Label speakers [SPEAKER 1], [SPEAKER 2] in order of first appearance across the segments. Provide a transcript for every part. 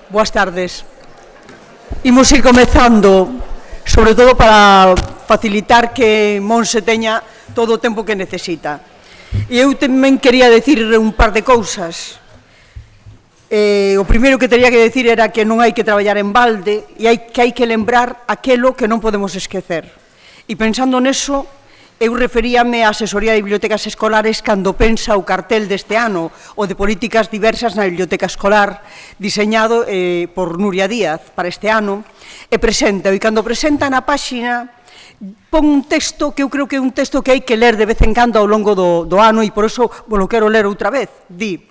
[SPEAKER 1] Boas tardes. Imos ir comezando, sobre todo para facilitar que Monse teña todo o tempo que necesita. E eu tamén quería decir un par de cousas. O primeiro que teria que decir era que non hai que traballar en balde e que hai que lembrar aquelo que non podemos esquecer. E pensando neso, eu referíame á asesoría de bibliotecas escolares cando pensa o cartel deste ano, o de políticas diversas na biblioteca escolar, diseñado por Nuria Díaz para este ano, e cando presenta na páxina, pon un texto que eu creo que é un texto que hai que ler de vez en cando ao longo do ano, e por iso lo quero ler outra vez. Di: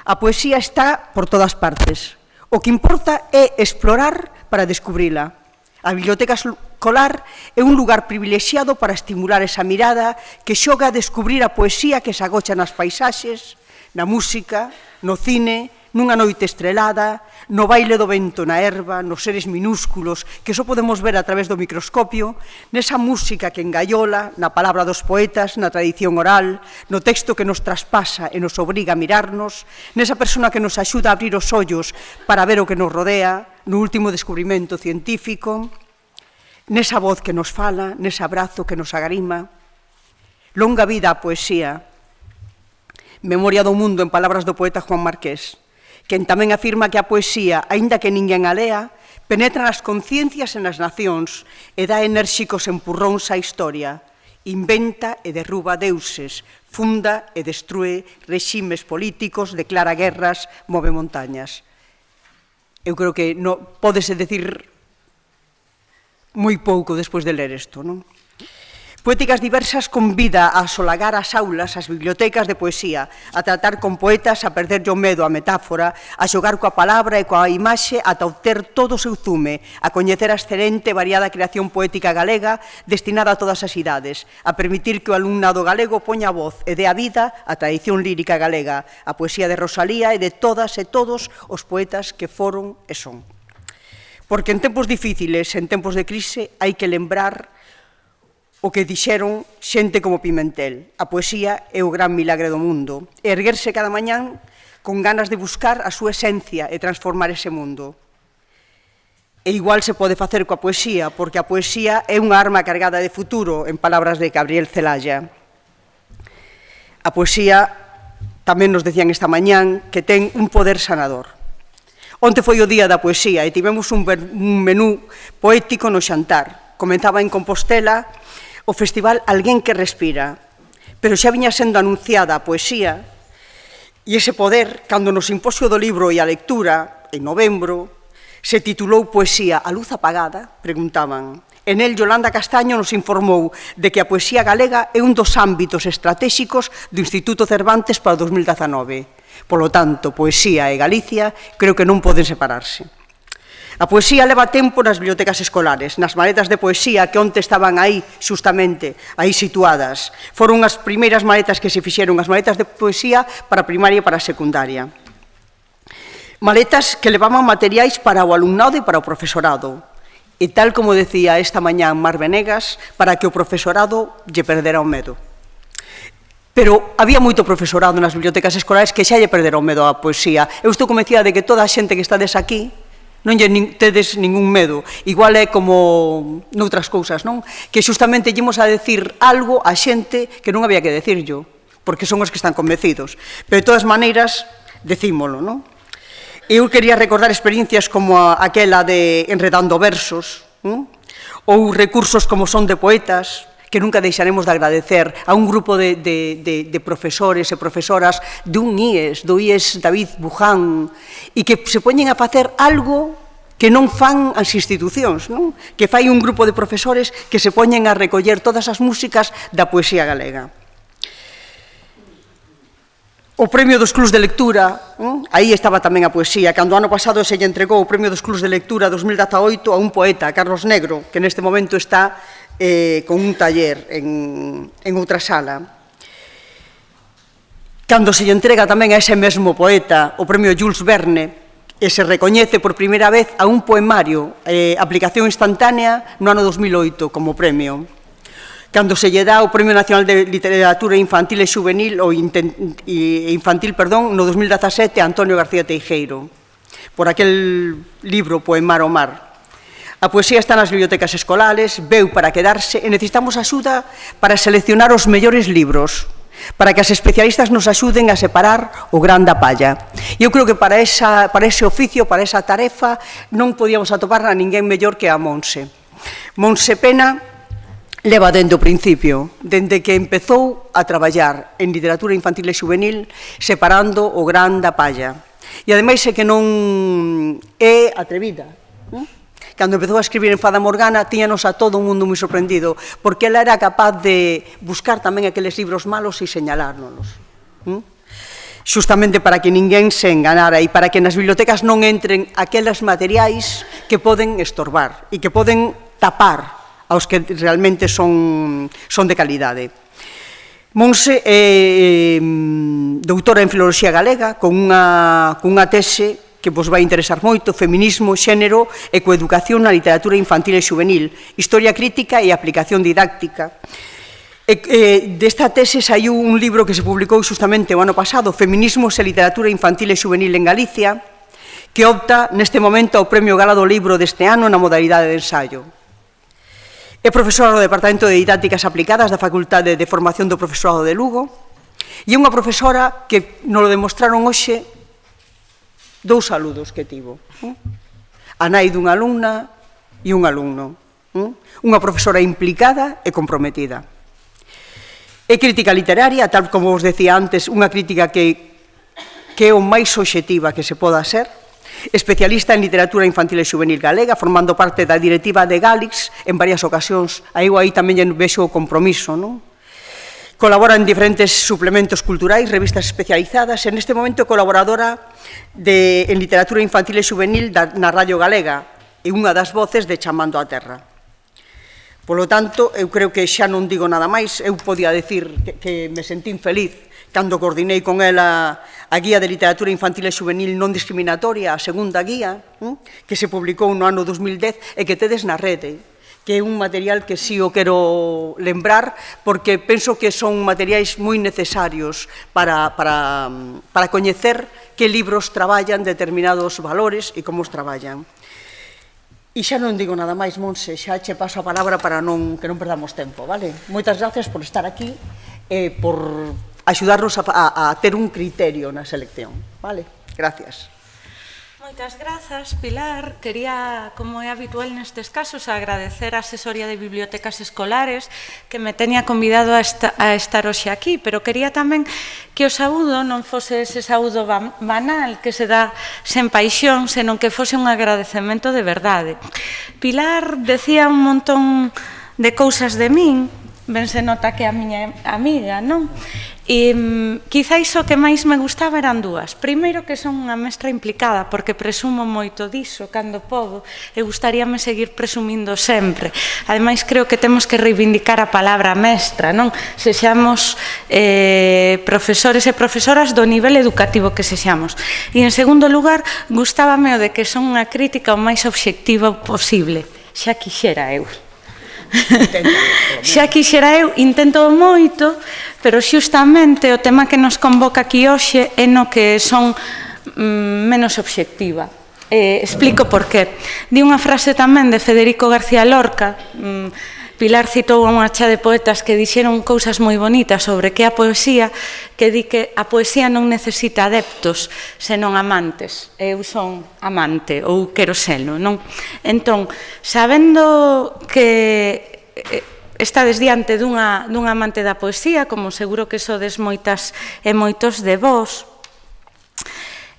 [SPEAKER 1] a poesía está por todas partes. O que importa é explorar para descubrila. A biblioteca escolar é un lugar privilexiado para estimular esa mirada que xoga a descubrir a poesía que se agocha nas paisaxes, na música, no cine, nunha noite estrelada, no baile do vento na herba, nos seres minúsculos que só podemos ver a través do microscopio, nesa música que engaiola, na palabra dos poetas, na tradición oral, no texto que nos traspasa e nos obriga a mirarnos, nesa persona que nos axuda a abrir os ollos para ver o que nos rodea, no último descubrimento científico, nesa voz que nos fala, nese abrazo que nos agarima. Longa vida a poesía. Memoria do mundo en palabras do poeta Juan Marqués, quen tamén afirma que a poesía, aínda que ninguén a lea, penetra nas conciencias e nas nacións e dá enérxicos empurróns á historia, inventa e derruba deuses, funda e destrúe reximes políticos, declara guerras, move montañas. Eu creo que pódese decir moi pouco despois de ler isto, non? Poéticas diversas convida a asolagar as aulas, as bibliotecas de poesía, a tratar con poetas, a perderlle o medo á metáfora, a xogar coa palabra e coa imaxe ata obter todo o seu zume, a coñecer a excelente e variada creación poética galega destinada a todas as idades, a permitir que o alumnado galego poña voz e dé a vida á tradición lírica galega, a poesía de Rosalía e de todas e todos os poetas que foron e son. Porque en tempos difíciles, en tempos de crise, hai que lembrar o que dixeron xente como Pimentel. A poesía é o gran milagre do mundo. Erguerse cada mañán con ganas de buscar a súa esencia e transformar ese mundo. E igual se pode facer coa poesía, porque a poesía é unha arma cargada de futuro, en palabras de Gabriel Celaya. A poesía, tamén nos decían esta mañán, que ten un poder sanador. Onte foi o día da poesía e tivemos un menú poético no xantar. Comenzaba en Compostela o festival Alguén que respira, pero xa viña sendo anunciada a poesía e ese poder, cando no simposio do libro e a lectura, en novembro, se titulou Poesía a luz apagada, preguntaban. En el, Yolanda Castaño nos informou de que a poesía galega é un dos ámbitos estratégicos do Instituto Cervantes para o 2019. Polo tanto, poesía e Galicia creo que non poden separarse. A poesía leva tempo nas bibliotecas escolares, nas maletas de poesía que onte estaban aí, xustamente, aí situadas. Foron as primeiras maletas que se fixeron, as maletas de poesía para a primaria e para a secundaria. Maletas que levaban materiais para o alumnado e para o profesorado. E tal como decía esta mañá Mar Venegas, para que o profesorado lle perdera o medo. Pero había moito profesorado nas bibliotecas escolares que xa lle perdera o medo á poesía. Eu estou convencida de que toda a xente que estades aquí non lle tedes ningún medo. Igual é como noutras cousas, non? Que xustamente llemos a decir algo a xente que non había que decirlo, porque son os que están convencidos. Pero de todas maneiras, decímolo, non? Eu quería recordar experiencias como aquela de Enredando Versos, ou recursos como Son de Poetas, que nunca deixaremos de agradecer a un grupo de profesores e profesoras dun IES, do IES David Buján, e que se poñen a facer algo que non fan as institucións, non? Que fai un grupo de profesores que se poñen a recoller todas as músicas da poesía galega. O premio dos clubs de lectura, aí estaba tamén a poesía, cando ano pasado se lle entregou o premio dos clubs de lectura 2018 a un poeta, Carlos Negro, que neste momento está con un taller en outra sala. Cando se lle entrega tamén a ese mesmo poeta o premio Jules Verne e se recoñece por primeira vez a un poemario, Aplicación instantánea, no ano 2008 como premio. Cando se lle dá o Premio Nacional de Literatura Infantil e Juvenil, no 2017, a Antonio García Teijeiro. por aquel libro Poemar o mar. A poesía está nas bibliotecas escolares, veu para quedarse e necesitamos axuda para seleccionar os mellores libros, para que as especialistas nos axuden a separar o gran da palla. Eu creo que para ese oficio, para esa tarefa, non podíamos atopar a ninguén mellor que a Monse. Monse Pena leva dende o principio, dende que empezou a traballar en literatura infantil e juvenil, separando o gran da palla. E ademais é que non é atrevida. Cando empezou a escribir en Fada Morgana, tíñanos a todo o mundo moi sorprendido, porque ela era capaz de buscar tamén aqueles libros malos e señalárnoslos. Xustamente para que ninguén se enganara e para que nas bibliotecas non entren aqueles materiais que poden estorbar e que poden tapar aos que realmente son de calidade. Monse é doutora en Filoloxía Galega, con unha tese que vos vai interesar moito, Feminismo, Xénero e Coeducación na literatura infantil e juvenil, Historia crítica e aplicación didáctica. Desta tese saiu un libro que se publicou justamente o ano pasado, Feminismos e literatura infantil e juvenil en Galicia, que opta neste momento ao Premio Gala do Libro deste ano na modalidade de ensaio. É profesora do Departamento de Didácticas Aplicadas da Facultade de Formación do Profesorado de Lugo e é unha profesora que nos lo demostraron hoxe dous saludos que tivo. A nai dunha alumna e un alumno. Unha profesora implicada e comprometida. É crítica literaria, tal como vos decía antes, unha crítica que é o máis obxectiva que se poda ser, especialista en literatura infantil e juvenil galega, formando parte da directiva de Galix en varias ocasións. Aí tamén vexo o compromiso, non? Colabora en diferentes suplementos culturais, revistas especializadas, e neste momento colaboradora en literatura infantil e juvenil na Radio Galega, e unha das voces de Chamando a Terra. Polo tanto, eu creo que xa non digo nada máis, eu podía decir que me sentín feliz cando coordinei con ela a Guía de Literatura Infantil e Juvenil Non Discriminatoria, a segunda guía, que se publicou no ano 2010 e que tedes na rede, que é un material que sí o quero lembrar, porque penso que son materiais moi necesarios para coñecer que libros traballan determinados valores e como os traballan. E xa non digo nada máis, Monse, xa che paso a palabra para que non perdamos tempo, vale? Moitas gracias por estar aquí e por axudarnos a ter un criterio na selección, vale? Gracias.
[SPEAKER 2] Moitas grazas, Pilar. Quería, como é habitual nestes casos, agradecer a asesoría de bibliotecas escolares que me teña convidado a estar hoxe aquí, pero quería tamén que o saúdo non fose ese saúdo banal que se dá sen paixón, senón que fose un agradecemento de verdade. Pilar decía un montón de cousas de min, ben se nota que é a miña amiga, non? E quizáis o que máis me gustaba eran dúas. Primeiro, que son unha mestra implicada, porque presumo moito diso cando podo, e gustaríame seguir presumindo sempre. Ademais, creo que temos que reivindicar a palabra mestra, non? Sexamos profesores e profesoras do nivel educativo que sexamos. E, en segundo lugar, gustábame o de que son unha crítica o máis obxectiva posible. Xa quixera eu. Xa quixera eu, intento moito, pero xustamente o tema que nos convoca aquí hoxe é no que son menos obxectiva. Explico por qué. Di unha frase tamén de Federico García Lorca. Pilar citou a unha chea de poetas que dixeron cousas moi bonitas sobre que a poesía, que di que a poesía non necesita adeptos, senón amantes. Eu son amante, ou quero selo, non? Entón, sabendo que estades diante dunha amante da poesía, como seguro que sodes moitas e moitos de vós,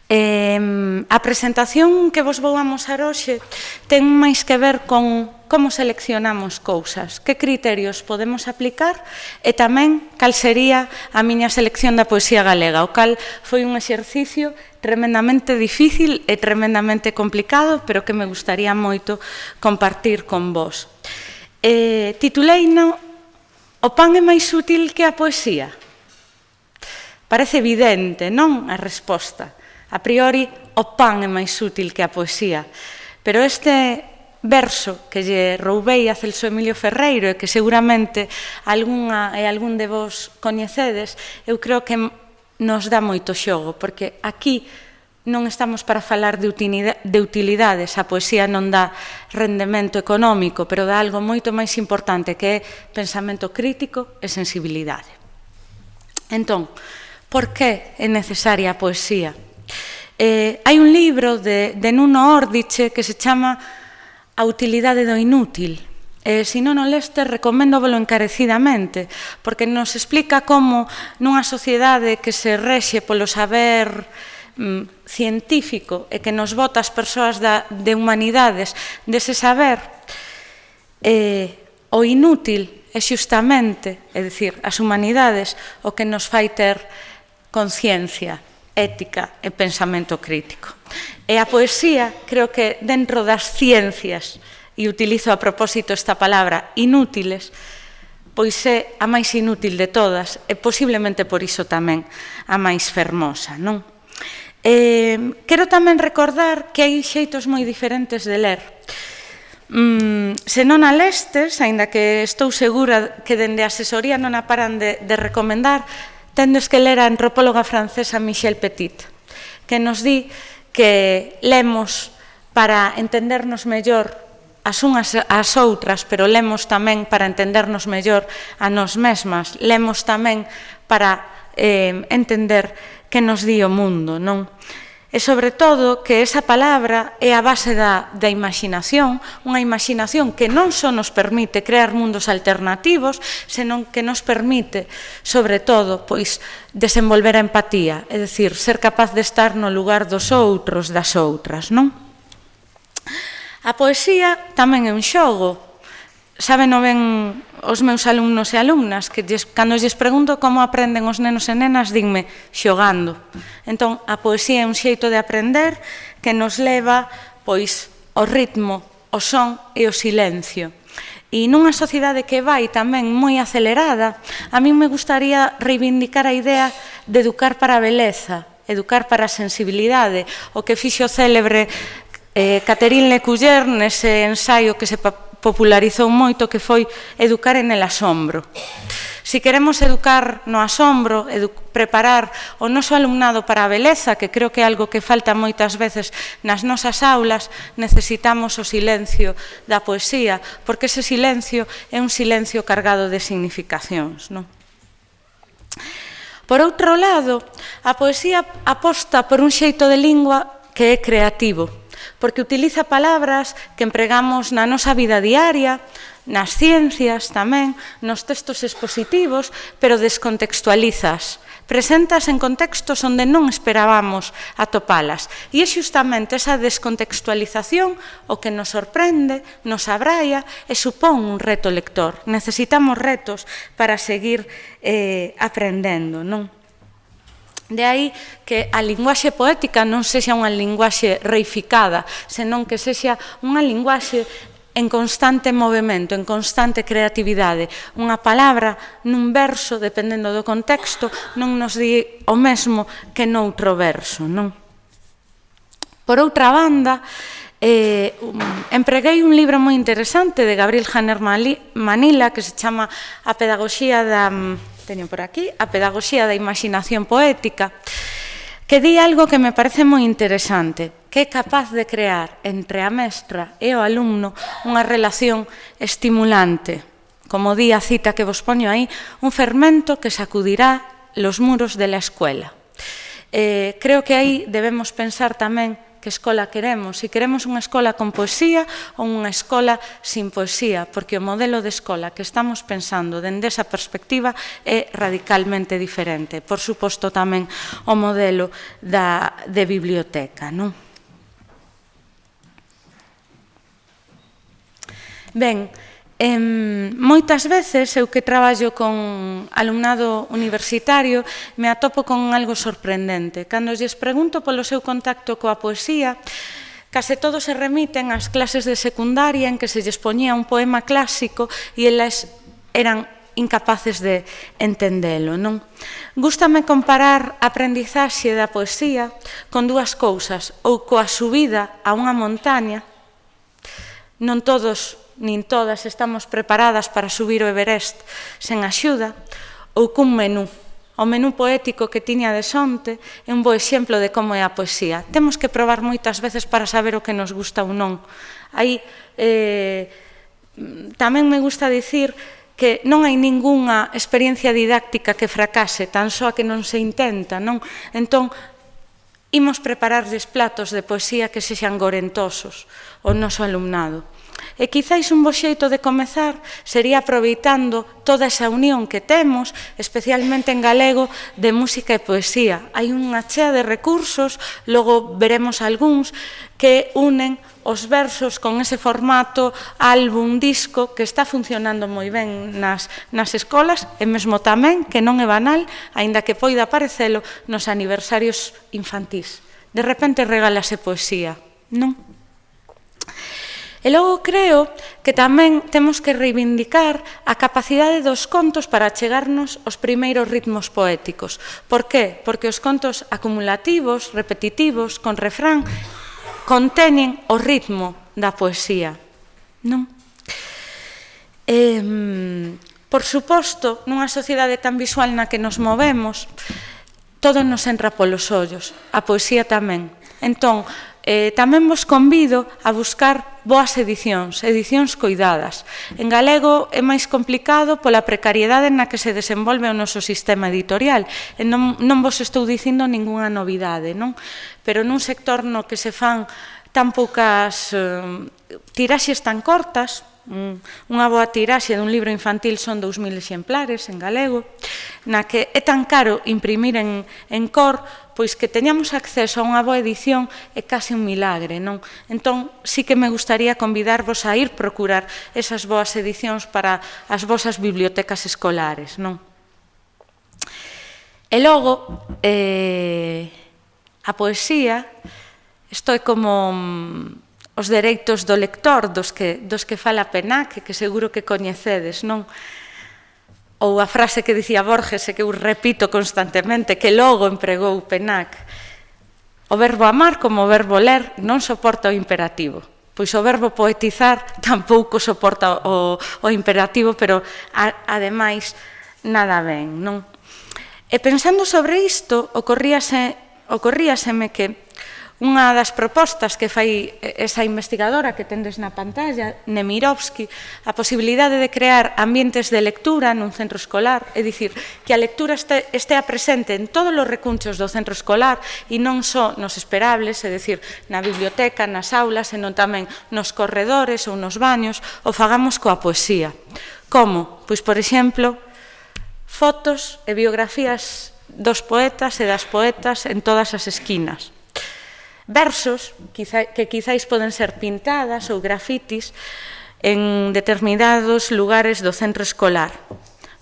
[SPEAKER 2] a presentación que vos vou amosar hoxe ten máis que ver con como seleccionamos cousas, que criterios podemos aplicar e tamén cal sería a miña selección da poesía galega, o cal foi un exercicio tremendamente difícil e tremendamente complicado, pero que me gustaría moito compartir con vos. Tituleino O pan é máis útil que a poesía? Parece evidente, non? A resposta. A priori, o pan é máis útil que a poesía. Pero este verso que lle roubei a Celso Emilio Ferreiro e que seguramente algún de vos coñecedes, eu creo que nos dá moito xogo, porque aquí non estamos para falar de utilidades, a poesía non dá rendemento económico, pero dá algo moito máis importante, que é pensamento crítico e sensibilidade. Entón, por que é necesaria a poesía? Hai un libro de Nuno Ordiche que se chama A utilidade do inútil. Se non o leste, recoméndovolo encarecidamente, porque nos explica como nunha sociedade que se rexe polo saber científico e que nos bota as persoas de humanidades dese saber, o inútil é xustamente, é dicir, as humanidades, o que nos fai ter conciencia, ética e pensamento crítico. E a poesía, creo que dentro das ciencias, e utilizo a propósito esta palabra, inútiles, pois é a máis inútil de todas e posiblemente por iso tamén a máis fermosa, non? Quero tamén recordar que hai xeitos moi diferentes de ler. Se non a lestes, aínda que estou segura que dende a asesoría non a paran de recomendar, tendes que ler a antropóloga francesa Michel Petit, que nos di que lemos para entendernos mellor as unhas ás outras, pero lemos tamén para entendernos mellor a nós mesmas, lemos tamén para entender que nos di o mundo, non? E, sobre todo, que esa palabra é a base da imaginación, unha imaginación que non só nos permite crear mundos alternativos, senón que nos permite, sobre todo, pois, desenvolver a empatía, é dicir, ser capaz de estar no lugar dos outros, das outras, non? A poesía tamén é un xogo. Sábeno ben os meus alumnos e alumnas, que cando lles pregunto como aprenden os nenos e nenas, dinme xogando. Entón, a poesía é un xeito de aprender que nos leva, pois, o ritmo, o son e o silencio. E nunha sociedade que vai tamén moi acelerada, a min me gustaría reivindicar a idea de educar para a beleza, educar para a sensibilidade, o que fixo célebre Catherine Lecuyer nese ensaio que se popularizou moito, que foi educar en el asombro. Si queremos educar no asombro, preparar o noso alumnado para a beleza, que creo que é algo que falta moitas veces nas nosas aulas, necesitamos o silencio da poesía, porque ese silencio é un silencio cargado de significacións, non? Por outro lado, a poesía aposta por un xeito de lingua que é creativo, porque utiliza palabras que empregamos na nosa vida diaria, nas ciencias tamén, nos textos expositivos, pero descontextualizas, presentas en contextos onde non esperábamos atopalas. E é xustamente esa descontextualización o que nos sorprende, nos abraia e supón un reto lector. Necesitamos retos para seguir aprendendo, non? De aí que a linguaxe poética non sexa unha linguaxe reificada, senón que sexa unha linguaxe en constante movimento, en constante creatividade. Unha palabra nun verso, dependendo do contexto, non nos di o mesmo que noutro verso, non? Por outra banda, empreguei un libro moi interesante de Gabriel Janer Manila que se chama A pedagogía da... teño por aquí, A pedagogía da imaginación poética, que di algo que me parece moi interesante, que é capaz de crear entre a mestra e o alumno unha relación estimulante. Como di a cita que vos poño aí, un fermento que sacudirá los muros de la escuela. Creo que aí debemos pensar tamén que escola queremos, se queremos unha escola con poesía ou unha escola sin poesía, porque o modelo de escola que estamos pensando dende esa perspectiva é radicalmente diferente. Por suposto tamén o modelo de biblioteca, non? Ben, moitas veces eu que traballo con alumnado universitario me atopo con algo sorprendente. Cando lles pregunto polo seu contacto coa poesía, case todos se remiten ás clases de secundaria en que se lles poñía un poema clásico e elas eran incapaces de entendelo, non? Gústame comparar a aprendizaxe da poesía con dúas cousas, ou coa subida a unha montaña. Non todos nin todas estamos preparadas para subir o Everest sen axuda, ou cun menú o menú poético que tiña de sonte é un bo exemplo de como é a poesía. Temos que probar moitas veces para saber o que nos gusta ou non. Aí tamén me gusta dicir que non hai ningunha experiencia didáctica que fracase, tan só que non se intenta, non? Entón, imos prepararles platos de poesía que sexan gorentosos ao noso alumnado. E quizáis un bo xeito de comezar sería aproveitando toda esa unión que temos, especialmente en galego, de música e poesía. Hai unha chea de recursos, logo veremos algúns, que unen os versos con ese formato álbum, disco, que está funcionando moi ben nas escolas, e mesmo tamén, que non é banal, aínda que poida parecelo, nos aniversarios infantís. De repente regálase poesía, non? E logo creo que tamén temos que reivindicar a capacidade dos contos para chegarnos aos primeiros ritmos poéticos. Por qué? Porque os contos acumulativos, repetitivos, con refrán, conteñen o ritmo da poesía, non? Por suposto, nunha sociedade tan visual na que nos movemos, todo nos entra polos ollos, a poesía tamén. Entón, tamén vos convido a buscar boas edicións coidadas. En galego é máis complicado pola precariedade na que se desenvolve o noso sistema editorial. E non vos estou dicindo ningunha novidade, non? Pero nun sector no que se fan tan poucas tiraxes tan cortas, unha boa tiraxe dun libro infantil son 2000 exemplares en galego, na que é tan caro imprimir en cor, pois que teñamos acceso a unha boa edición é case un milagre, non? Entón, sí que me gustaría convidarvos a ir procurar esas boas edicións para as vosas bibliotecas escolares, non? E logo, a poesía, isto é como os dereitos do lector dos que fala Penac, que seguro que coñecedes, non? Ou a frase que dicía Borges, e que eu repito constantemente, que logo empregou Penac. O verbo amar, como o verbo ler, non soporta o imperativo. Pois o verbo poetizar tampouco soporta o imperativo, pero ademais nada ben, non? E pensando sobre isto, ocorríaseme que unha das propostas que fai esa investigadora que tendes na pantalla, Nemirovsky, a posibilidade de crear ambientes de lectura nun centro escolar, é dicir, que a lectura estea presente en todos os recunchos do centro escolar e non só nos esperables, é dicir, na biblioteca, nas aulas, senón tamén nos corredores ou nos baños, o fagamos coa poesía. Como? Pois, por exemplo, fotos e biografías dos poetas e das poetas en todas as esquinas. Versos que quizáis poden ser pintadas ou grafitis en determinados lugares do centro escolar.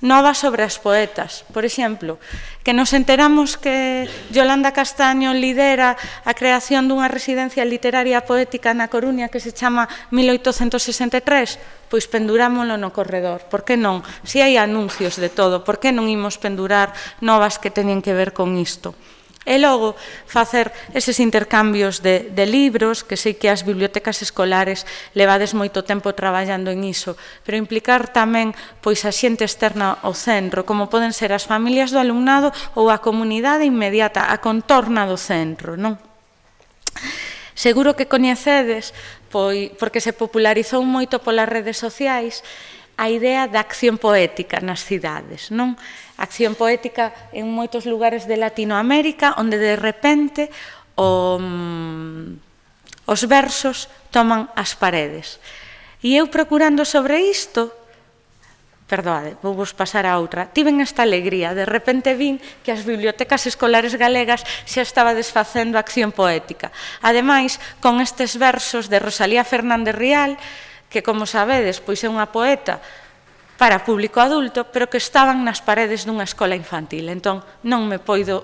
[SPEAKER 2] Novas sobre as poetas, por exemplo, que nos enteramos que Yolanda Castaño lidera a creación dunha residencia literaria poética na Coruña que se chama 1863, pois pendurámolo no corredor. Por que non? Se hai anuncios de todo, por que non imos pendurar novas que teñen que ver con isto? E logo, facer eses intercambios de libros, que sei que as bibliotecas escolares levades moito tempo traballando en iso, pero implicar tamén pois a xente externa ao centro, como poden ser as familias do alumnado ou a comunidade inmediata, a contorna do centro, non? Seguro que coñecedes, porque se popularizou moito polas redes sociais, a idea da acción poética nas cidades, non? Acción poética en moitos lugares de Latinoamérica, onde de repente os versos toman as paredes. E eu procurando sobre isto, perdoade, vou vos pasar a outra, tiven esta alegría, de repente vin que as bibliotecas escolares galegas xa estaba desfacendo acción poética. Ademais, con estes versos de Rosalía Fernández Rial, que, como sabedes, pois é unha poeta para público adulto, pero que estaban nas paredes dunha escola infantil. Entón, non me puido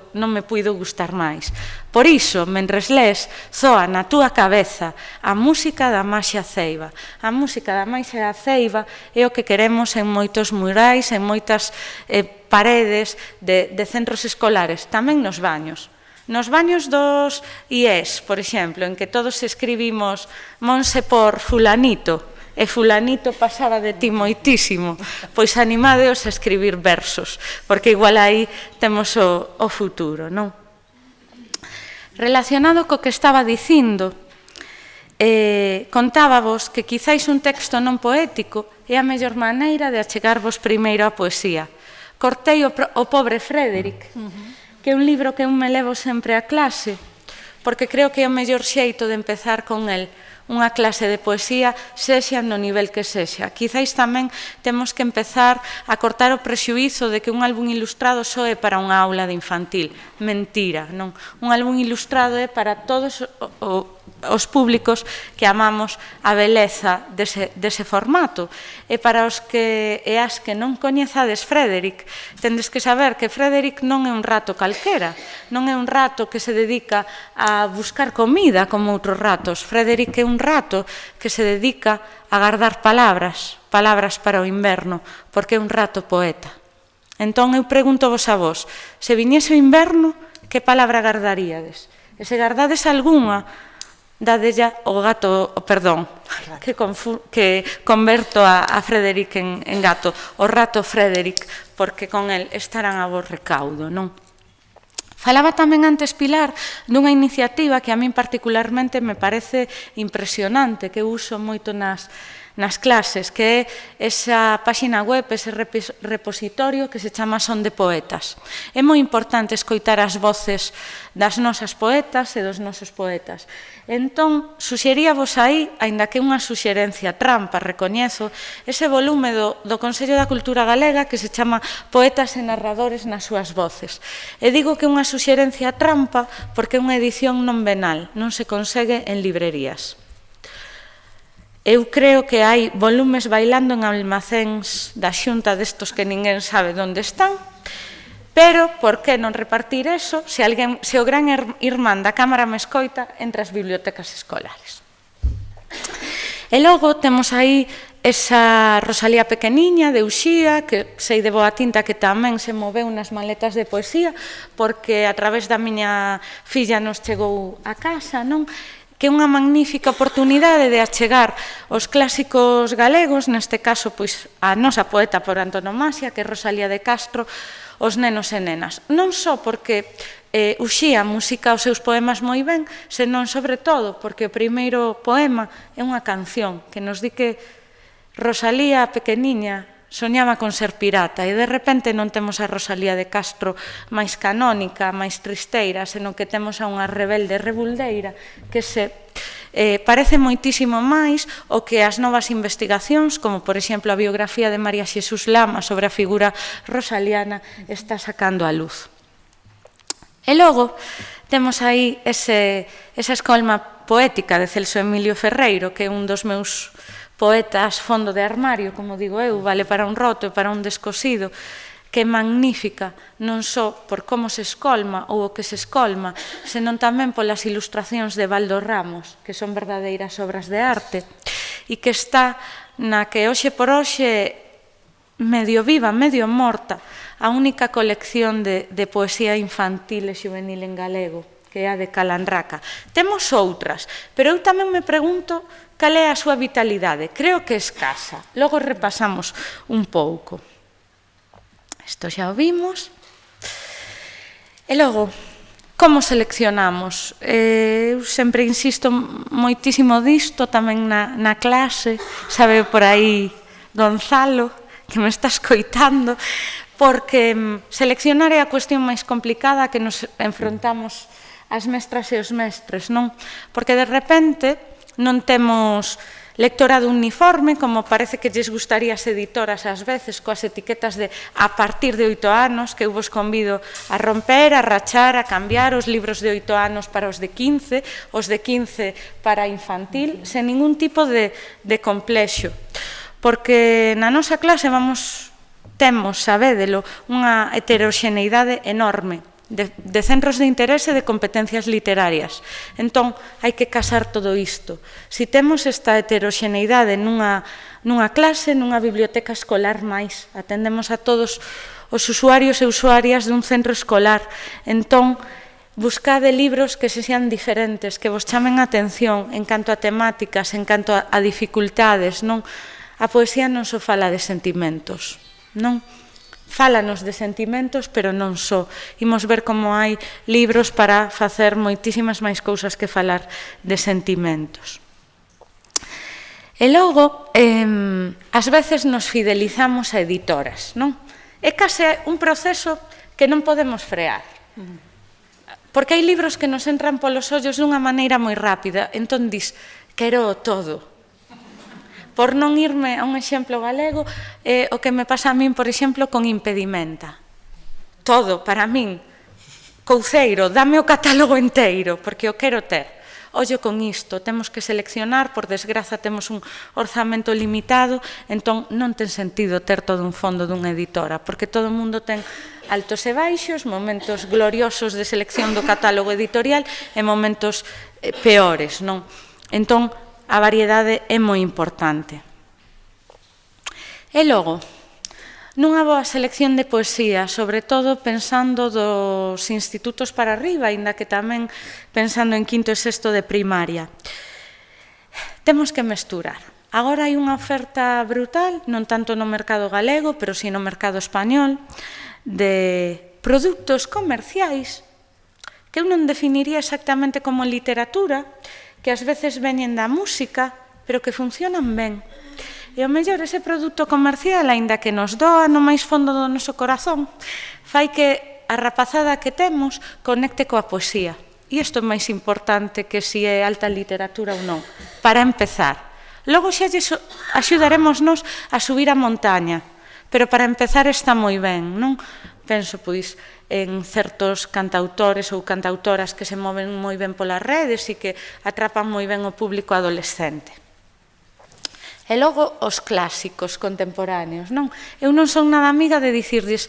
[SPEAKER 2] gustar máis. Por iso, mentres lés, zoa na túa cabeza a música da Maxia Ceiba. A música da Maxia Ceiba é o que queremos en moitos murais, en moitas paredes de centros escolares, tamén nos baños. Nos baños dos IES, por exemplo, en que todos escribimos Monse por fulanito, e fulanito pasaba de ti moitísimo, pois animadeos a escribir versos, porque igual aí temos o futuro, non? Relacionado co que estaba dicindo, contábavos que quizáis un texto non poético é a mellor maneira de achegarvos primeiro á poesía. Cortei o pobre Frederic, que é un libro que eu me levo sempre a clase, porque creo que é o mellor xeito de empezar con el unha clase de poesía, sexa no nivel que sexa. Quizáis tamén temos que empezar a cortar o prexuízo de que un álbum ilustrado só é para unha aula de infantil. Mentira, non? Un álbum ilustrado é para todos os públicos que amamos a beleza dese formato. E para os que e as que non coñezades Frederic, tendes que saber que Frederic non é un rato calquera, non é un rato que se dedica a buscar comida como outros ratos. Frederic é un rato que se dedica a guardar palabras para o inverno, porque é un rato poeta. Entón eu pregúntovos a vos, se viñese o inverno, que palabra guardaríades? E se guardades algunha, dadella o gato, perdón, que converto a Frederic en gato, o rato Frederic, porque con el estarán a vos recaudo, non? Falaba tamén antes Pilar dunha iniciativa que a min particularmente me parece impresionante, que uso moito nas clases, que é esa páxina web, ese repositorio que se chama Son de Poetas. É moi importante escoitar as voces das nosas poetas e dos nosos poetas. Entón, suxeríavos aí, aínda que unha suxerencia trampa, recoñezo, ese volume do Consello da Cultura Galega que se chama Poetas e Narradores nas súas voces. E digo que é unha suxerencia trampa porque é unha edición non venal, non se consegue en librerías. Eu creo que hai volumes bailando en almacéns da Xunta destos que ninguén sabe onde están, pero por que non repartir eso se o gran irmán da Cámara me escoita entre as bibliotecas escolares? E logo temos aí esa Rosalía pequeniña de Uxía, que sei de boa tinta que tamén se moveu nas maletas de poesía, porque a través da miña filla nos chegou a casa, non? Que é unha magnífica oportunidade de achegar os clásicos galegos, neste caso pois a nosa poeta por antonomasia, que é Rosalía de Castro, os nenos e nenas. Non só porque Uxía musica os seus poemas moi ben, senón sobre todo porque o primeiro poema é unha canción que nos di que Rosalía pequeniña soñaba con ser pirata e de repente non temos a Rosalía de Castro máis canónica, máis tristeira, senón que temos a unha rebelde rebuldeira que se parece moitísimo máis o que as novas investigacións, como por exemplo a biografía de María Xesús Lama sobre a figura rosaliana, está sacando a luz. E logo temos aí esa escolma poética de Celso Emilio Ferreiro, que é un dos meus poetas fondo de armario, como digo eu, vale para un roto e para un descosido, que é magnífica non só por como se escolma ou o que se escolma, senón tamén polas ilustracións de Baldo Ramos, que son verdadeiras obras de arte, e que está na que hoxe por hoxe medio viva, medio morta, a única colección de poesía infantil e juvenil en galego, que é a de Calanraca. Temos outras, pero eu tamén me pregunto cal é a súa vitalidade. Creo que escasa. Logo repasamos un pouco. Isto xa o vimos. E logo, como seleccionamos? Eu sempre insisto moitísimo disto, tamén na clase, sabe por aí Gonzalo, que me está escoitando, porque seleccionar é a cuestión máis complicada que nos enfrontamos as mestras e os mestres, non? Porque de repente non temos lectorado uniforme, como parece que lles gustaría as editoras ás veces, coas etiquetas de a partir de 8 anos, que eu vos convido a romper, a rachar, a cambiar os libros de 8 anos para os de 15, os de 15 para infantil, sen ningún tipo de complexo. Porque na nosa clase temos, sabédelo, unha heteroxeneidade enorme de centros de interese e de competencias literarias. Entón, hai que casar todo isto. Si temos esta heteroxeneidade nunha clase, nunha biblioteca escolar máis, atendemos a todos os usuarios e usuarias dun centro escolar. Entón, buscade libros que se sean diferentes, que vos chamen a atención en canto a temáticas, en canto a dificultades, non? A poesía non só fala de sentimentos, non? Fálanos de sentimentos, pero non só. Imos ver como hai libros para facer moitísimas máis cousas que falar de sentimentos. E logo, ás veces nos fidelizamos a editoras, non? É case un proceso que non podemos frear. Porque hai libros que nos entran polos ollos dunha maneira moi rápida, entón dis, quero todo. Por non irme a un exemplo galego, o que me pasa a min, por exemplo, con Impedimenta. Todo, para min, couceiro, dame o catálogo inteiro, porque o quero ter. Ollo con isto, temos que seleccionar, por desgraza temos un orzamento limitado, entón non ten sentido ter todo un fondo dunha editora, porque todo o mundo ten altos e baixos, momentos gloriosos de selección do catálogo editorial e momentos peores, non? Entón, a variedade é moi importante. E logo, nunha boa selección de poesía, sobre todo pensando dos institutos para arriba, aínda que tamén pensando en quinto e sexto de primaria, temos que mesturar. Agora hai unha oferta brutal, non tanto no mercado galego, pero si no mercado español, de produtos comerciais que eu non definiría exactamente como literatura, que ás veces veñen da música, pero que funcionan ben. E o mellor, ese produto comercial, aínda que nos doa no máis fondo do noso corazón, fai que a rapazada que temos conecte coa poesía. E isto é máis importante que se é alta literatura ou non, para empezar. Logo xa axudaremosnos a subir a montaña, pero para empezar está moi ben, non? Penso, pois, en certos cantautores ou cantautoras que se moven moi ben polas redes e que atrapan moi ben o público adolescente. E logo os clásicos contemporáneos, non? Eu non son nada amiga de dicirles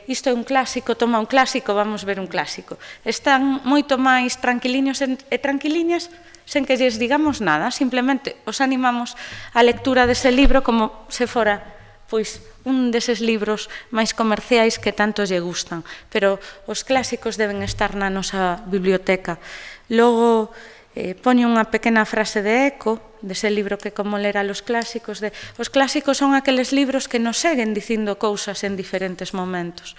[SPEAKER 2] isto é un clásico, toma un clásico, vamos ver un clásico. Están moito máis tranquiliños e tranquiliñas sen que lles digamos nada, simplemente os animamos á lectura dese libro como se fora pois un deses libros máis comerciais que tanto lle gustan, pero os clásicos deben estar na nosa biblioteca. Logo, poño unha pequena frase de Eco, dese libro que como ler a los clásicos, de os clásicos son aqueles libros que nos seguen dicindo cousas en diferentes momentos.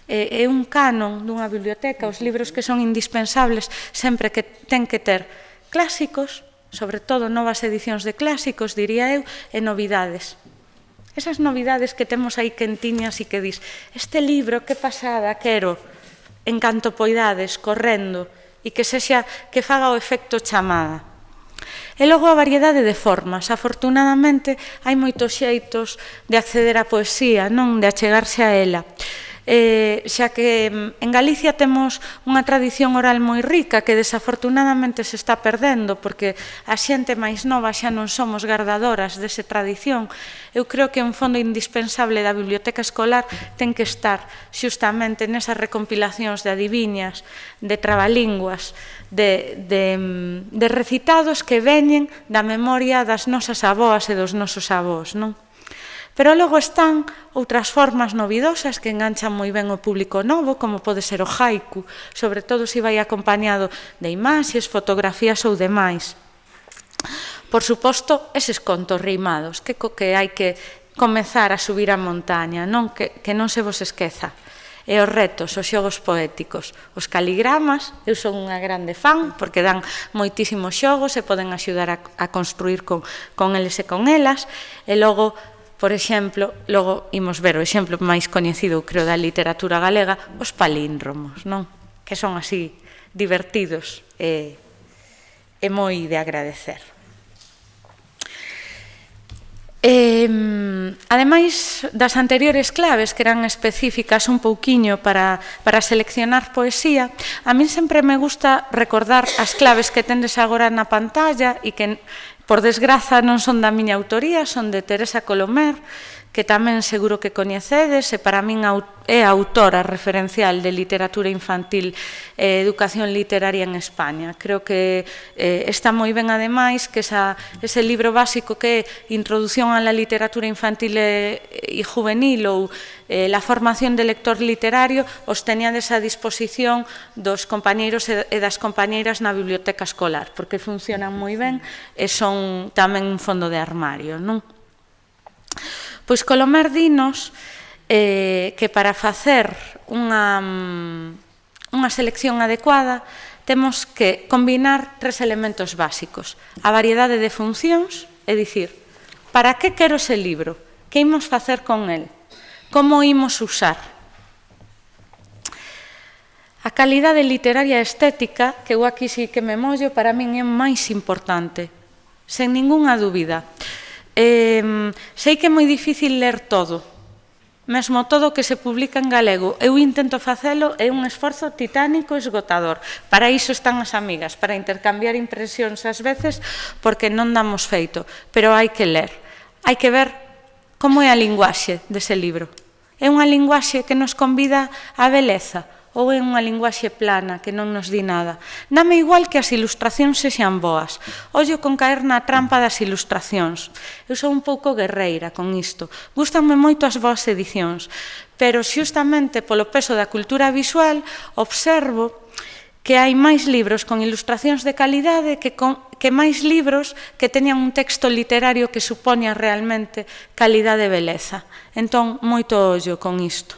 [SPEAKER 2] É un canon dunha biblioteca, os libros que son indispensables sempre que ten que ter clásicos, sobre todo novas edicións de clásicos, diría eu, e novidades. Esas novidades que temos aí quentiñas e que dis, este libro, que pasada, quero, en canto poidades, correndo, e que sexa, que faga o efecto chamada. E logo a variedade de formas. Afortunadamente, hai moitos xeitos de acceder á poesía, non de achegarse a ela. Xa que en Galicia temos unha tradición oral moi rica que desafortunadamente se está perdendo porque a xente máis nova xa non somos gardadoras desa tradición. Eu creo que un fondo indispensable da biblioteca escolar ten que estar xustamente nesas recompilacións de adiviñas, de trabalinguas, de recitados que veñen da memoria das nosas avoas e dos nosos avós, non? Pero logo están outras formas novidosas que enganchan moi ben o público novo, como pode ser o haiku, sobre todo se vai acompañado de imaxes, fotografías ou demais. Por suposto, eses contos rimados, que hai que comezar a subir a montaña, non que non se vos esqueza. E os retos, os xogos poéticos, os caligramas, eu son unha grande fan, porque dan moitísimos xogos e poden axudar a construir con eles e con elas, e logo, por exemplo, logo imos ver o exemplo máis coñecido, creo, da literatura galega, os palíndromos, non? Que son así divertidos e moi de agradecer. Ademais das anteriores claves, que eran específicas un pouquiño para seleccionar poesía, a min sempre me gusta recordar as claves que tendes agora na pantalla e que, por desgraza, non son da miña autoría, son de Teresa Colomer, que tamén seguro que coñecedes, e para min é a autora referencial de literatura infantil e educación literaria en España. Creo que está moi ben, ademais, que ese libro básico que é Introducción a la literatura infantil e juvenil ou la formación de lector literario, os teñades a disposición dos compañeiros e das compañeiras na biblioteca escolar, porque funcionan moi ben e son tamén un fondo de armario, non? Pois Colomer dinos que para facer unha selección adecuada temos que combinar 3 elementos básicos. A variedade de funcións, é dicir, para que quero ese libro? Que imos facer con el? Como imos usar? A calidade literaria e estética, que eu aquí sí que me mollo, para min é máis importante, sen ningunha dúbida. Sei que é moi difícil ler todo, mesmo todo o que se publica en galego. Eu intento facelo, é un esforzo titánico e esgotador. Para iso están as amigas, para intercambiar impresións ás veces, porque non damos feito, pero hai que ler. Hai que ver como é a linguaxe dese libro. É unha linguaxe que nos convida á beleza, ou é unha linguaxe plana que non nos di nada. Dame igual que as ilustracións sexan boas. Ollo con caer na trampa das ilustracións. Eu sou un pouco guerreira con isto. Gústanme moito as boas edicións, pero xustamente polo peso da cultura visual observo que hai máis libros con ilustracións de calidade que máis libros que teñan un texto literario que supoña realmente calidade e beleza. Entón, moito ollo con isto.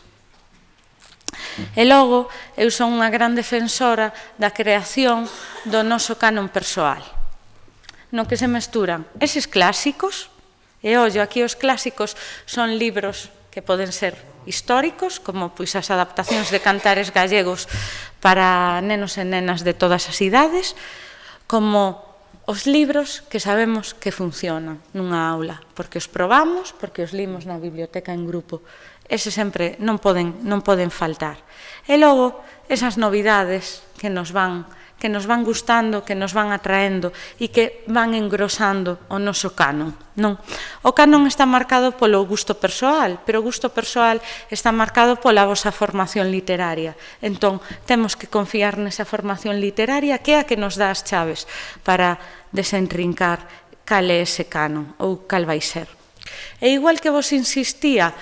[SPEAKER 2] E logo, eu son unha gran defensora da creación do noso canon persoal, no que se mesturan eses clásicos, e ollo, aquí os clásicos son libros que poden ser históricos, como pois as adaptacións de cantares gallegos para nenos e nenas de todas as idades, como os libros que sabemos que funcionan nunha aula, porque os probamos, porque os limos na biblioteca en grupo. Ese sempre non poden faltar. E logo, esas novidades que nos van gustando, que nos van atraendo e que van engrosando o noso canon. Non. O canon está marcado polo gusto persoal, pero o gusto persoal está marcado pola vosa formación literaria. Entón, temos que confiar nesa formación literaria que é a que nos dá as chaves para desentrincar cal é ese canon ou cal vai ser. E igual que vos insistía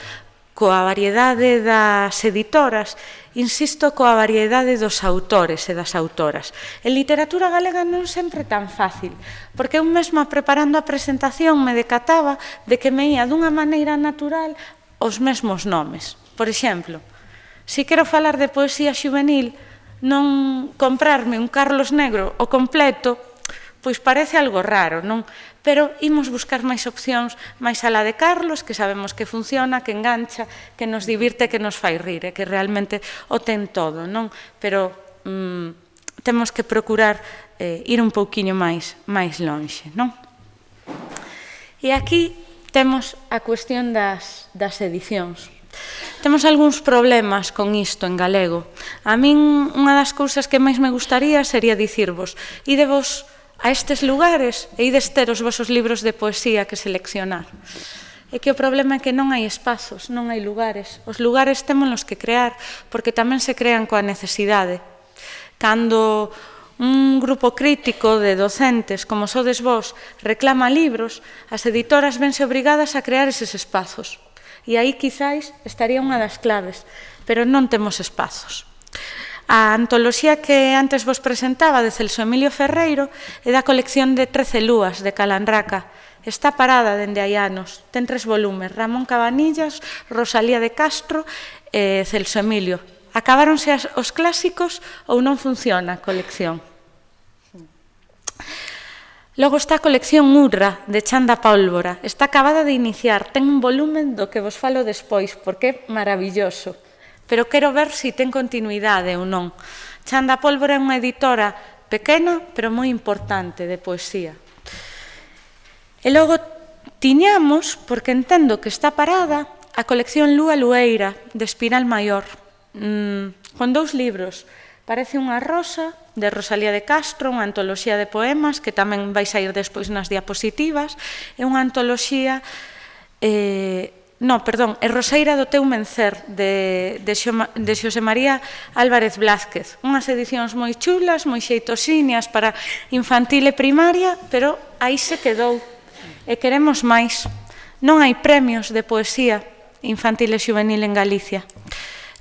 [SPEAKER 2] coa variedade das editoras, insisto coa variedade dos autores e das autoras. En literatura galega non sempre é tan fácil, porque eu mesma preparando a presentación me decataba de que me ia dunha maneira natural os mesmos nomes. Por exemplo, se quero falar de poesía xuvenil, non comprarme un Carlos Negro o completo, pois parece algo raro, non? Pero imos buscar máis opcións máis alá de Carlos, que sabemos que funciona, que engancha, que nos divirte, que nos fai rir, e que realmente o ten todo, non? Pero temos que procurar ir un pouquiño máis lonxe, non? E aquí temos a cuestión das edicións. Temos algúns problemas con isto en galego. A min, unha das cousas que máis me gustaría sería dicirvos, idevos a estes lugares e ides ter os vosos libros de poesía que seleccionar. É que o problema é que non hai espazos, non hai lugares. Os lugares témonos que crear, porque tamén se crean coa necesidade. Cando un grupo crítico de docentes, como sodes vos, reclama libros, as editoras vense obrigadas a crear eses espazos. E aí, quizáis, estaría unha das claves, pero non temos espazos. A antoloxía que antes vos presentaba de Celso Emilio Ferreiro é da colección de 13 lúas de Calandraca. Está parada dende hai anos. Ten 3 volumes, Ramón Cabanillas, Rosalía de Castro e Celso Emilio. Acabáronse os clásicos ou non funciona a colección? Logo está a colección Urra, de Chanda Pólvora. Está acabada de iniciar. Ten un volumen do que vos falo despois, porque é maravilloso. Pero quero ver se ten continuidade ou non. Chanda Pólvora é unha editora pequena, pero moi importante de poesía. E logo tiñamos, porque entendo que está parada, a colección Lúa Lueira, de Espinal Maior, con 2 libros. Parece unha rosa, de Rosalía de Castro, unha antoloxía de poemas, que tamén vai sair despois nas diapositivas, é unha antoloxía E Roseira do teu mencer, de Xosé María Álvarez Blázquez. Unhas edicións moi chulas, moi xeitosiñas para infantil e primaria, pero aí se quedou. E queremos máis. Non hai premios de poesía infantil e xuvenil en Galicia.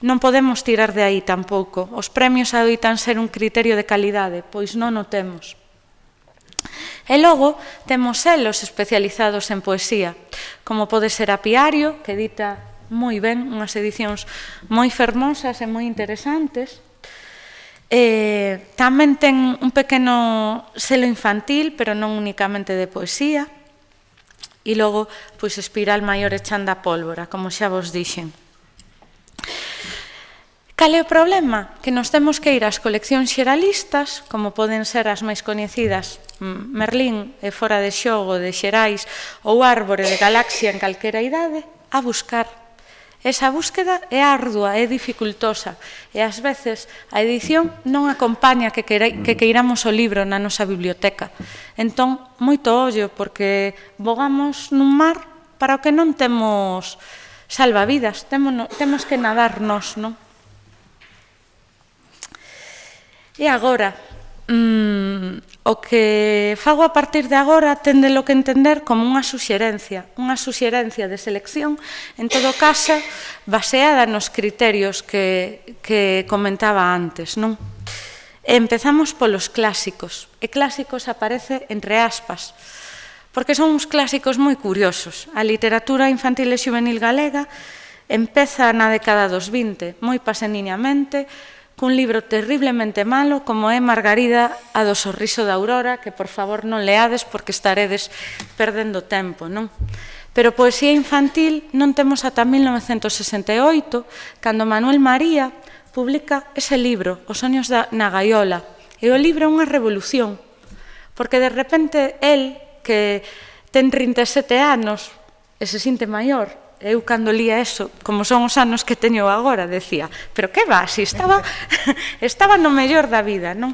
[SPEAKER 2] Non podemos tirar de aí tampouco. Os premios adoitan ser un criterio de calidade, pois non o temos. E logo temos selos especializados en poesía, como pode ser Apiario, que edita moi ben unhas edicións moi fermosas e moi interesantes. Tamén ten un pequeno selo infantil, pero non únicamente de poesía. E logo, pois, Espiral Maior e Chan da Pólvora, como xa vos dixen. Cal é o problema? Que nos temos que ir ás coleccións xeralistas, como poden ser as máis coñecidas, Merlín e Fora de Xogo de Xerais ou Árbore de Galaxia en calquera idade, a buscar. Esa búsqueda é ardua, é dificultosa, e ás veces a edición non acompaña que queiramos o libro na nosa biblioteca. Entón, moito ollo, porque vogamos nun mar para o que non temos salvavidas, temos que nadar nós, non? E agora, o que fago a partir de agora tendelo que entender como unha suxerencia de selección, en todo caso, baseada nos criterios que comentaba antes, non? Empezamos polos clásicos, e clásicos aparece entre aspas, porque son uns clásicos moi curiosos. A literatura infantil e xuvenil galega empeza na década dos 20, moi paseniñamente, cun libro terriblemente malo como é Margarida, a do sorriso da Aurora, que por favor non leades porque estaredes perdendo tempo, non? Pero poesía infantil non temos ata 1968, cando Manuel María publica ese libro, Os soños na gaiola. E o libro é unha revolución, porque de repente el, que ten 37 anos e se sinte maior, eu cando lía eso, como son os anos que teño agora, decía, pero que va, si estaba no mellor da vida, non?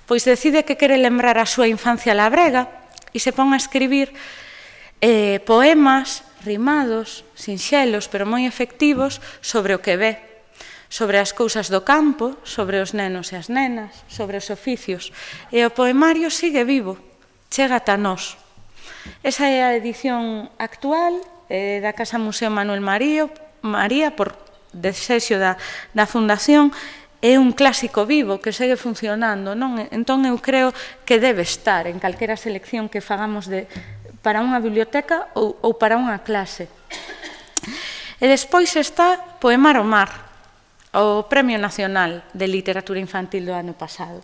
[SPEAKER 2] Pois decide que quere lembrar a súa infancia labrega e se pon a escribir poemas rimados, sinxelos, pero moi efectivos, sobre o que ve, sobre as cousas do campo, sobre os nenos e as nenas, sobre os oficios. E o poemario sigue vivo, chega ata nós. Esa é a edición actual da Casa Museo Manuel María, por desexo da Fundación, é un clásico vivo que segue funcionando, non? Entón eu creo que debe estar en calquera selección que fagamos para unha biblioteca ou para unha clase. E despois está Poemar o Mar, o Premio Nacional de Literatura Infantil do ano pasado.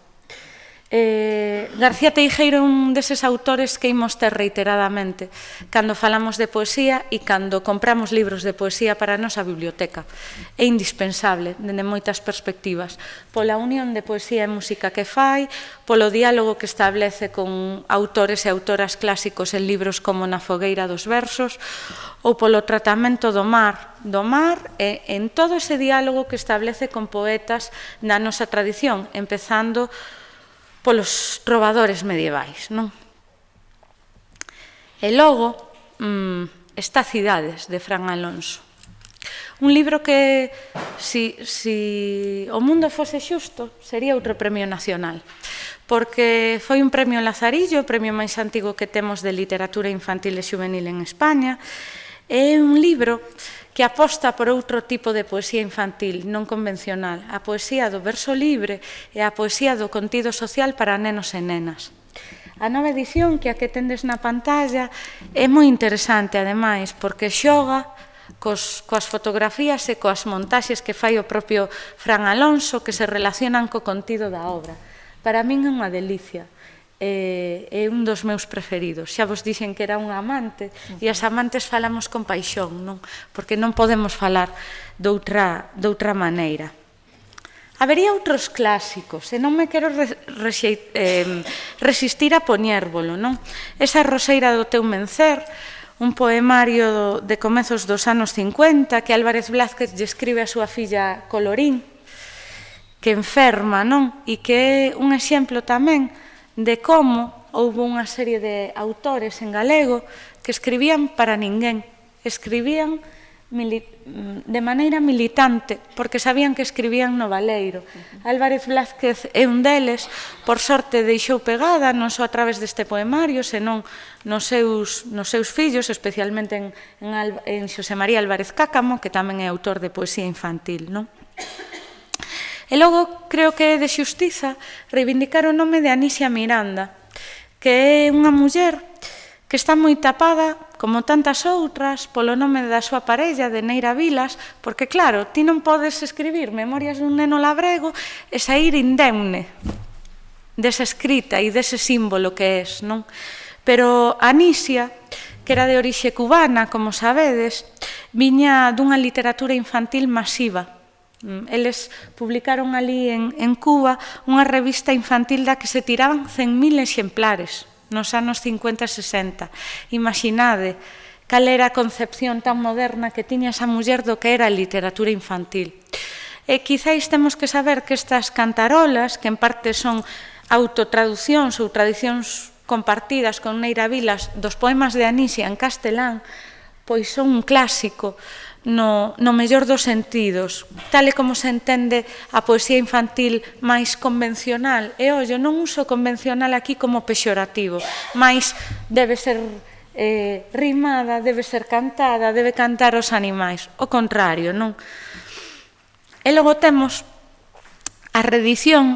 [SPEAKER 2] García Teijeiro é un deses autores que imos ter reiteradamente cando falamos de poesía e cando compramos libros de poesía para a nosa biblioteca. É indispensable, dende moitas perspectivas, pola unión de poesía e música que fai, polo diálogo que establece con autores e autoras clásicos en libros como Na fogueira dos versos, ou polo tratamento do mar e en todo ese diálogo que establece con poetas da nosa tradición, empezando polos trovadores medievais, non? E logo está Cidades, de Fran Alonso. Un libro que, se o mundo fose xusto, sería outro premio nacional, porque foi un premio Lazarillo, o premio máis antigo que temos de literatura infantil e xuvenil en España. É un libro que aposta por outro tipo de poesía infantil non convencional, a poesía do verso libre e a poesía do contido social para nenos e nenas. A nova edición, que a que tendes na pantalla, é moi interesante, ademais, porque xoga coas fotografías e coas montaxes que fai o propio Fran Alonso, que se relacionan co contido da obra. Para min é unha delicia. É un dos meus preferidos. Xa vos dixen que era un amante, e as amantes falamos con paixón, non? Porque non podemos falar doutra maneira. Habería outros clásicos, e non me quero resistir a poñérvolo, non? Esa Roseira do teu mencer, un poemario de comezos dos anos 50, que Álvarez Blázquez lle escribe a súa filla Colorín, que enferma, non? E que é un exemplo tamén de como houve unha serie de autores en galego que escribían para ninguén, escribían de maneira militante, porque sabían que escribían no Baleiro. Álvarez Blázquez é un deles, por sorte deixou pegada non só a través deste poemario, senón nos seus fillos, especialmente en Xosé María Álvarez Cácamo, que tamén é autor de poesía infantil, non? E logo, creo que é de xustiza reivindicar o nome de Anisia Miranda, que é unha muller que está moi tapada, como tantas outras, polo nome da súa parella, de Neira Vilas, porque, claro, ti non podes escribir Memorias dun neno labrego e sair indemne desa escrita e dese símbolo que és, non? Pero Anisia, que era de orixe cubana, como sabedes, viña dunha literatura infantil masiva. Eles publicaron ali en Cuba unha revista infantil da que se tiraban 100.000 exemplares nos anos 50 e 60. Imaginade cal era a concepción tan moderna que tiña esa muller do que era a literatura infantil. E quizáis temos que saber que estas cantarolas, que en parte son autotraducións ou tradicións compartidas con Neira Vilas dos poemas de Anisia en castelán, pois son un clásico no mellor dos sentidos, tal e como se entende a poesía infantil máis convencional. E, ollo, non uso convencional aquí como pexorativo, máis debe ser rimada, debe ser cantada, debe cantar os animais. O contrario, non? E logo temos a reedición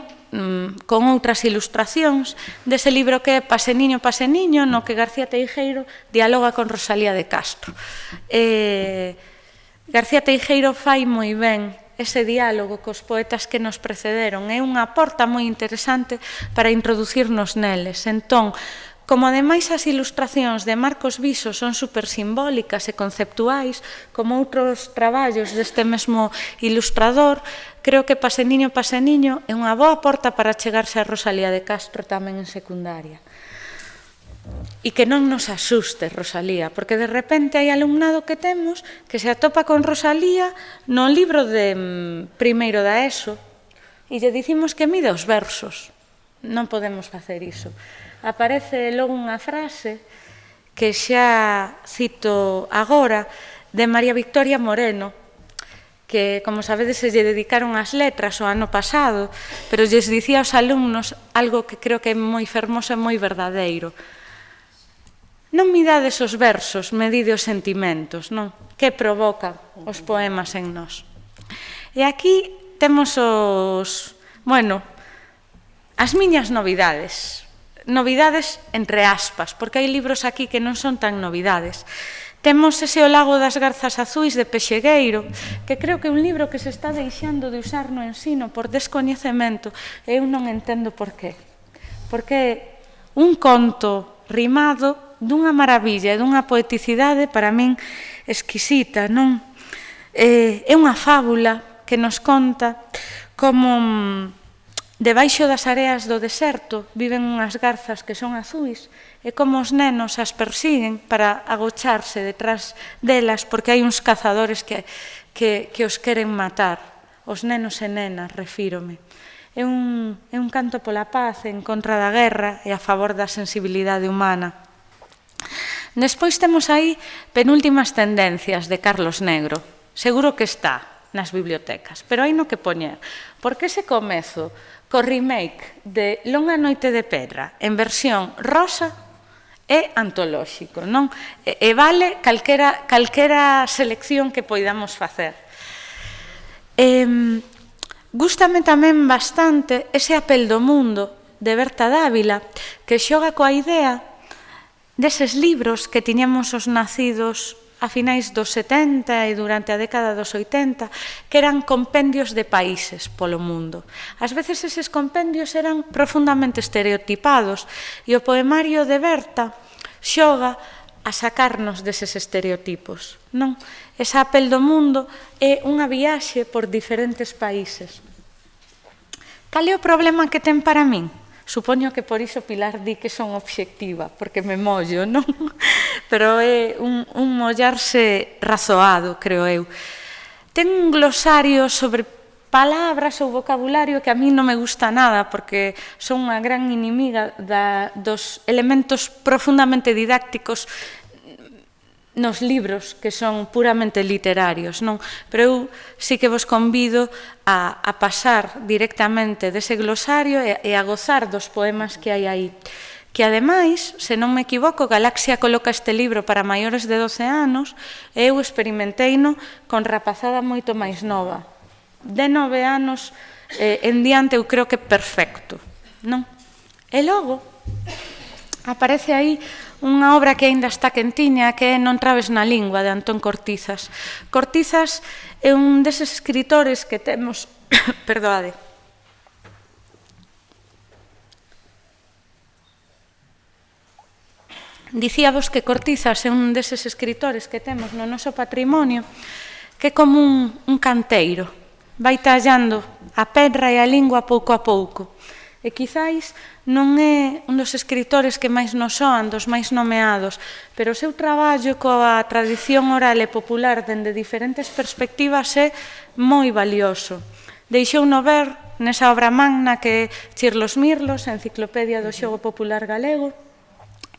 [SPEAKER 2] con outras ilustracións dese libro que é Paseniño, Paseniño, no que García Teijeiro dialoga con Rosalía de Castro. García Teijeiro fai moi ben ese diálogo cos poetas que nos precederon. É unha porta moi interesante para introducirnos neles. Entón, como ademais as ilustracións de Marcos Viso son supersimbólicas e conceptuais, como outros traballos deste mesmo ilustrador, creo que Paseniño, Paseniño é unha boa porta para chegarse a Rosalía de Castro tamén en secundaria. E que non nos asuste Rosalía, porque de repente hai alumnado que temos que se atopa con Rosalía no libro de primeiro da ESO e lle dicimos que mide os versos. Non podemos facer iso. Aparece logo unha frase que xa cito agora de María Victoria Moreno, que, como sabedes, se lle dedicaron as letras o ano pasado, pero lles dicía aos alumnos algo que creo que é moi fermoso e moi verdadeiro. Non midades os versos, medide os sentimentos, non? Que provocan os poemas en nós. E aquí temos as miñas novidades. Novidades entre aspas, porque hai libros aquí que non son tan novidades. Temos ese O lago das garzas azuis de Pexegueiro, que creo que é un libro que se está deixando de usar no ensino por descoñecemento, e eu non entendo por qué. Porque un conto rimado dunha maravilla e dunha poeticidade para min exquisita, non? É unha fábula que nos conta como debaixo das areas do deserto viven unhas garzas que son azuis e como os nenos as persiguen para agocharse detrás delas porque hai uns cazadores que os queren matar. Os nenos e nenas, refírome. É un canto pola paz en contra da guerra e a favor da sensibilidade humana. Despois temos aí Penúltimas tendencias de Carlos Negro. Seguro que está nas bibliotecas, pero hai no que poñer. Porque ese comezo co remake de Longa noite de pedra en versión rosa é antolóxico, non? E vale calquera selección que poidamos facer. Gústame tamén bastante ese Apel do mundo de Berta Dávila, que xoga coa idea deses libros que tiñamos os nacidos a finais dos 70 e durante a década dos 80, que eran compendios de países polo mundo. Ás veces eses compendios eran profundamente estereotipados e o poemario de Berta xoga a sacarnos deses estereotipos, non? Esa Apel do mundo é unha viaxe por diferentes países. Cal é o problema que ten para min? Supoño que por iso Pilar di que son obxectiva, porque me mollo, non? Pero é un mollarse razoado, creo eu. Ten un glosario sobre palabras ou vocabulario que a mí non me gusta nada, porque son unha gran inimiga dos elementos profundamente didácticos nos libros que son puramente literarios, non? Pero eu sí que vos convido a pasar directamente dese glosario e a gozar dos poemas que hai aí. Que ademais, se non me equivoco, Galaxia coloca este libro para maiores de 12 anos e eu experimenteino con rapazada moito máis nova. De 9 anos en diante eu creo que perfecto, non? E logo aparece aí unha obra que aínda está quentiña, que é Non trabes na lingua, de Antón Cortizas. Cortizas é un deses escritores que temos... Perdoade. Dicíavos que Cortizas é un deses escritores que temos no noso patrimonio que é como un canteiro. Vai tallando a pedra e a lingua pouco a pouco. E quizáis non é un dos escritores que máis nos soan, dos máis nomeados, pero o seu traballo coa tradición oral e popular dende diferentes perspectivas é moi valioso. Deixouno ver nesa obra magna que é Chirlos Mirlos, a Enciclopedia do Xogo Popular Galego,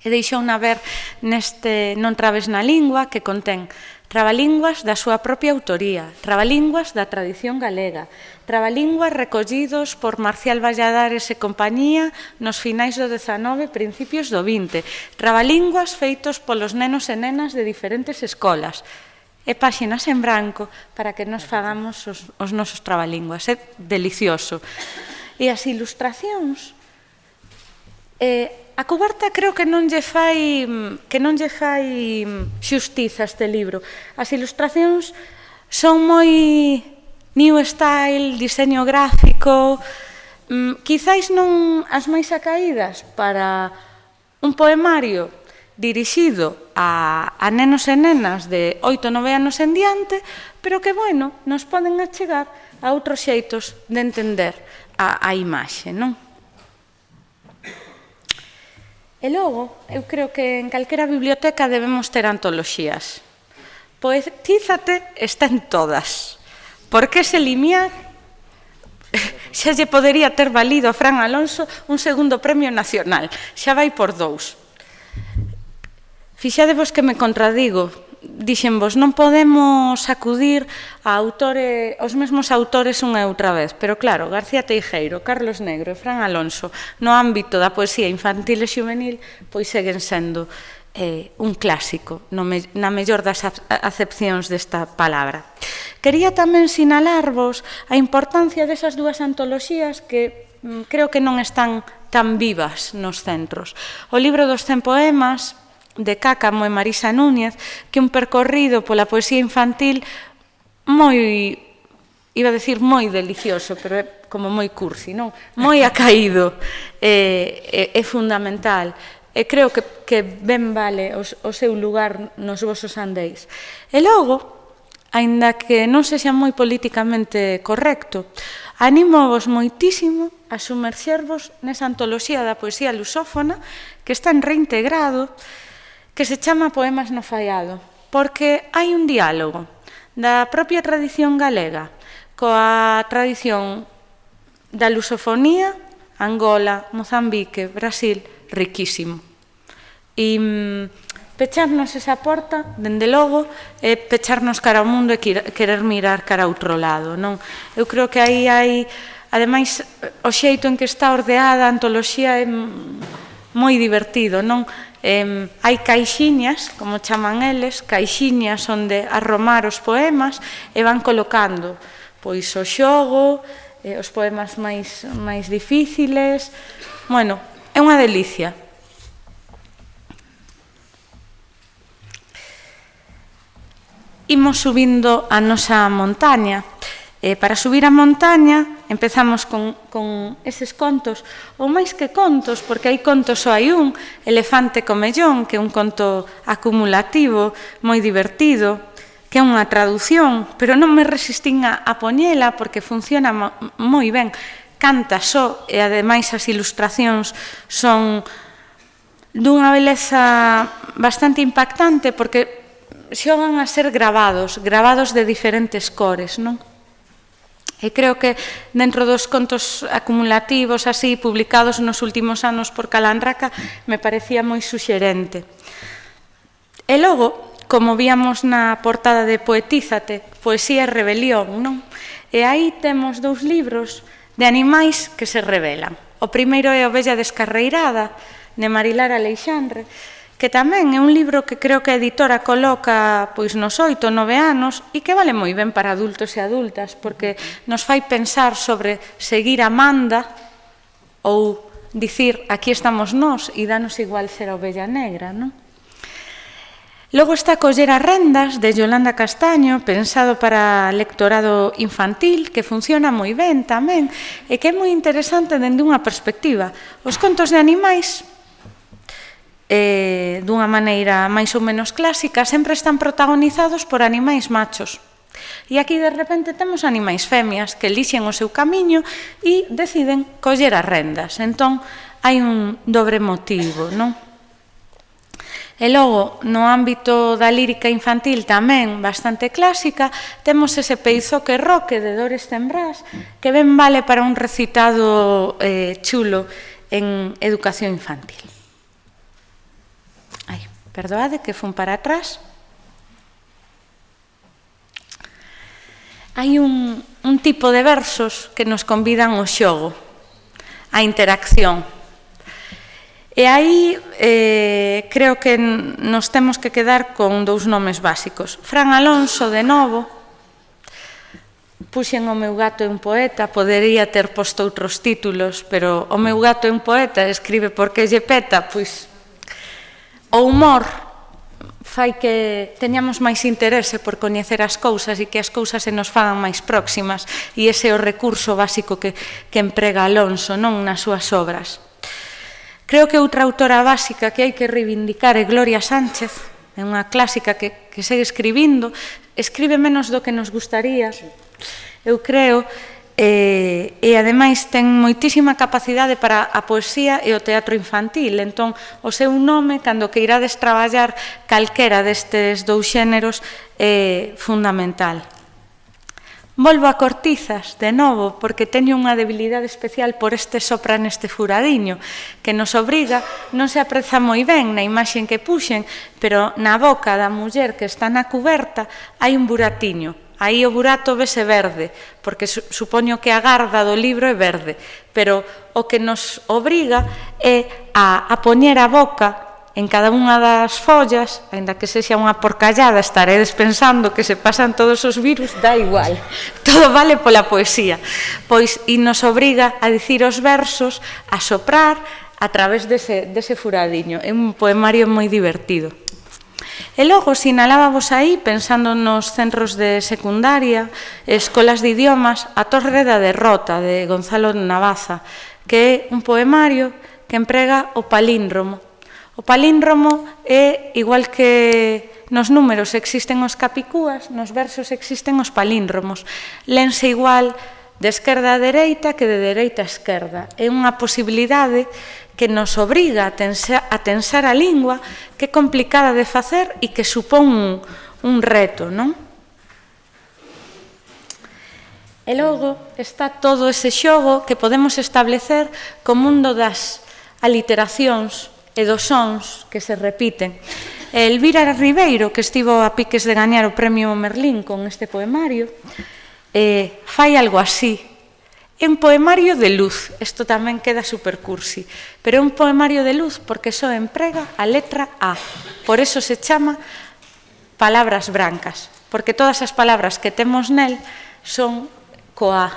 [SPEAKER 2] e deixouna ver neste Non trabes na lingua, que contén trabalínguas da súa propia autoría, trabalínguas da tradición galega, trabalínguas recollidos por Marcial Valladares e compañía nos finais do 19, principios do 20, trabalínguas feitos polos nenos e nenas de diferentes escolas, e páxinas en branco para que nos fagamos os nosos trabalínguas. É delicioso. E as ilustracións... A cuberta creo que non lle fai xustiza este libro. As ilustracións son moi new style, diseño gráfico, quizáis non as máis acaídas para un poemario dirixido a nenos e nenas de 8 ou 9 anos en diante, pero que, bueno, nos poden achegar a outros xeitos de entender a imaxe, non? E logo, eu creo que en calquera biblioteca debemos ter antoloxías. Poetízate está en todas. Porque ese limiar xa lle podería ter valido a Fran Alonso un segundo premio nacional. Xa vai por 2. Fixadevos que me contradigo. Dixenvos, non podemos acudir a os mesmos autores unha e outra vez, pero claro, García Teijeiro, Carlos Negro e Fran Alonso no ámbito da poesía infantil e xuvenil pois seguen sendo un clásico na mellor das acepcións desta palabra. Quería tamén sinalarvos a importancia desas dúas antoloxías que creo que non están tan vivas nos centros. O libro dos 100 poemas de Cácamo e Marisa Núñez, que un percorrido pola poesía infantil moi, iba a decir moi delicioso, pero é como moi cursi, non? Moi acaído, é fundamental. E creo que ben vale o seu lugar nos vosos andéis. E logo, aínda que non sexa moi politicamente correcto, anímovos moitísimo a sumerxervos nesa antoloxía da poesía lusófona que está en Reintegrado, que se chama Poemas no Faiado, porque hai un diálogo da propia tradición galega coa tradición da lusofonía, Angola, Mozambique, Brasil, riquísimo. E pecharnos esa porta, dende logo, é pecharnos cara ao mundo e querer mirar cara a outro lado, non? Eu creo que aí hai, ademais, o xeito en que está ordeada a antoloxía é moi divertido, non? Hai caixiñas, como chaman eles, caixiñas onde arromar os poemas e van colocando pois o xogo, os poemas máis difíciles. Bueno, é unha delicia. Imos subindo a nosa montaña. Para subir a montaña empezamos con eses contos, ou máis que contos, porque hai contos só hai un, Elefante Comellón, que é un conto acumulativo, moi divertido, que é unha traducción, pero non me resistín a poñela porque funciona moi ben, canta só, e ademais as ilustracións son dunha beleza bastante impactante porque xogan a ser gravados de diferentes cores, non? E creo que dentro dos contos acumulativos así publicados nos últimos anos por Calanraca me parecía moi suxerente. E logo, como víamos na portada de Poetízate, Poesía e Rebelión, non? E aí temos 2 libros de animais que se rebelan. O primeiro é Ovella descarreirada, de Marilar Aleixandre, que tamén é un libro que creo que a editora coloca pois nos 8 ou 9 anos e que vale moi ben para adultos e adultas, porque nos fai pensar sobre seguir a manda ou dicir aquí estamos nós e danos igual ser a ovella negra, non? Logo está Coller as rendas, de Yolanda Castaño, pensado para lectorado infantil, que funciona moi ben tamén, e que é moi interesante dende unha perspectiva. Os contos de animais, dunha maneira máis ou menos clásica, sempre están protagonizados por animais machos. E aquí, de repente, temos animais femias que elixen o seu camiño e deciden coller as rendas. Entón, hai un dobre motivo, non? E logo, no ámbito da lírica infantil tamén bastante clásica, temos ese Peizoque Roque de Dores Tembrás, que ben vale para un recitado chulo en educación infantil. Ai, perdoade que fun para atrás. Hai un tipo de versos que nos convidan ao xogo, á interacción. E aí creo que nos temos que quedar con 2 nomes básicos. Fran Alonso, de novo, puxen O meu gato é un poeta, podería ter posto outros títulos, pero O meu gato é un poeta, escribe porque lle peta, pois o humor fai que teñamos máis interese por coñecer as cousas e que as cousas se nos fagan máis próximas, e ese é o recurso básico que emprega Alonso, non, nas súas obras. Creo que outra autora básica que hai que reivindicar é Gloria Sánchez, é unha clásica que segue escribindo, escribe menos do que nos gustaría, eu creo, e ademais ten moitísima capacidade para a poesía e o teatro infantil, entón o seu nome, cando que irades traballar calquera destes 2 xéneros, é fundamental. Volvo a Cortizas, de novo, porque teño unha debilidade especial por este sopra neste furadiño, que nos obriga, non se apreza moi ben na imaxe que puxen, pero na boca da muller que está na cuberta hai un buratiño. Aí o burato vese verde, porque supoño que a garda do libro é verde, pero o que nos obriga é a poñer a boca en cada unha das follas, aínda que sexa unha porcallada, estaredes pensando que se pasan todos os virus, dá igual, todo vale pola poesía, pois e nos obriga a dicir os versos, a soprar a través dese furadiño. É un poemario moi divertido. E logo, sinalábamos aí, pensando nos centros de secundaria, escolas de idiomas, A Torre da Derrota, de Gonzalo Navaza, que é un poemario que emprega o palíndromo. O palíndromo é, igual que nos números existen os capicúas, nos versos existen os palíndromos. Lense igual de esquerda a dereita que de dereita a esquerda. É unha posibilidade que nos obriga a tensar a lingua, que é complicada de facer e que supón un reto, non? E logo está todo ese xogo que podemos establecer co mundo das aliteracións e dos sons que se repiten. Elvira Ribeiro, que estivo a piques de gañar o premio Merlín con este poemario, fai algo así. É un poemario de luz, isto tamén queda supercursi, pero é un poemario de luz porque só emprega a letra A. Por eso se chama palabras brancas, porque todas as palabras que temos nel son coa.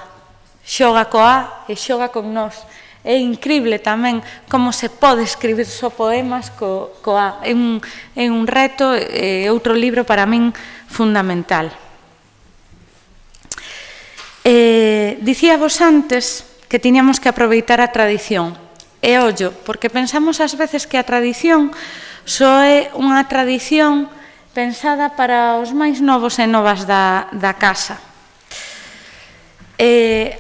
[SPEAKER 2] Xoga coa e xoga con nós. É incrible tamén como se pode escribir só poemas coa. É un reto, é outro libro para min fundamental. Dicíavos antes que tiñamos que aproveitar a tradición. E ollo, porque pensamos ás veces que a tradición só é unha tradición pensada para os máis novos e novas da casa.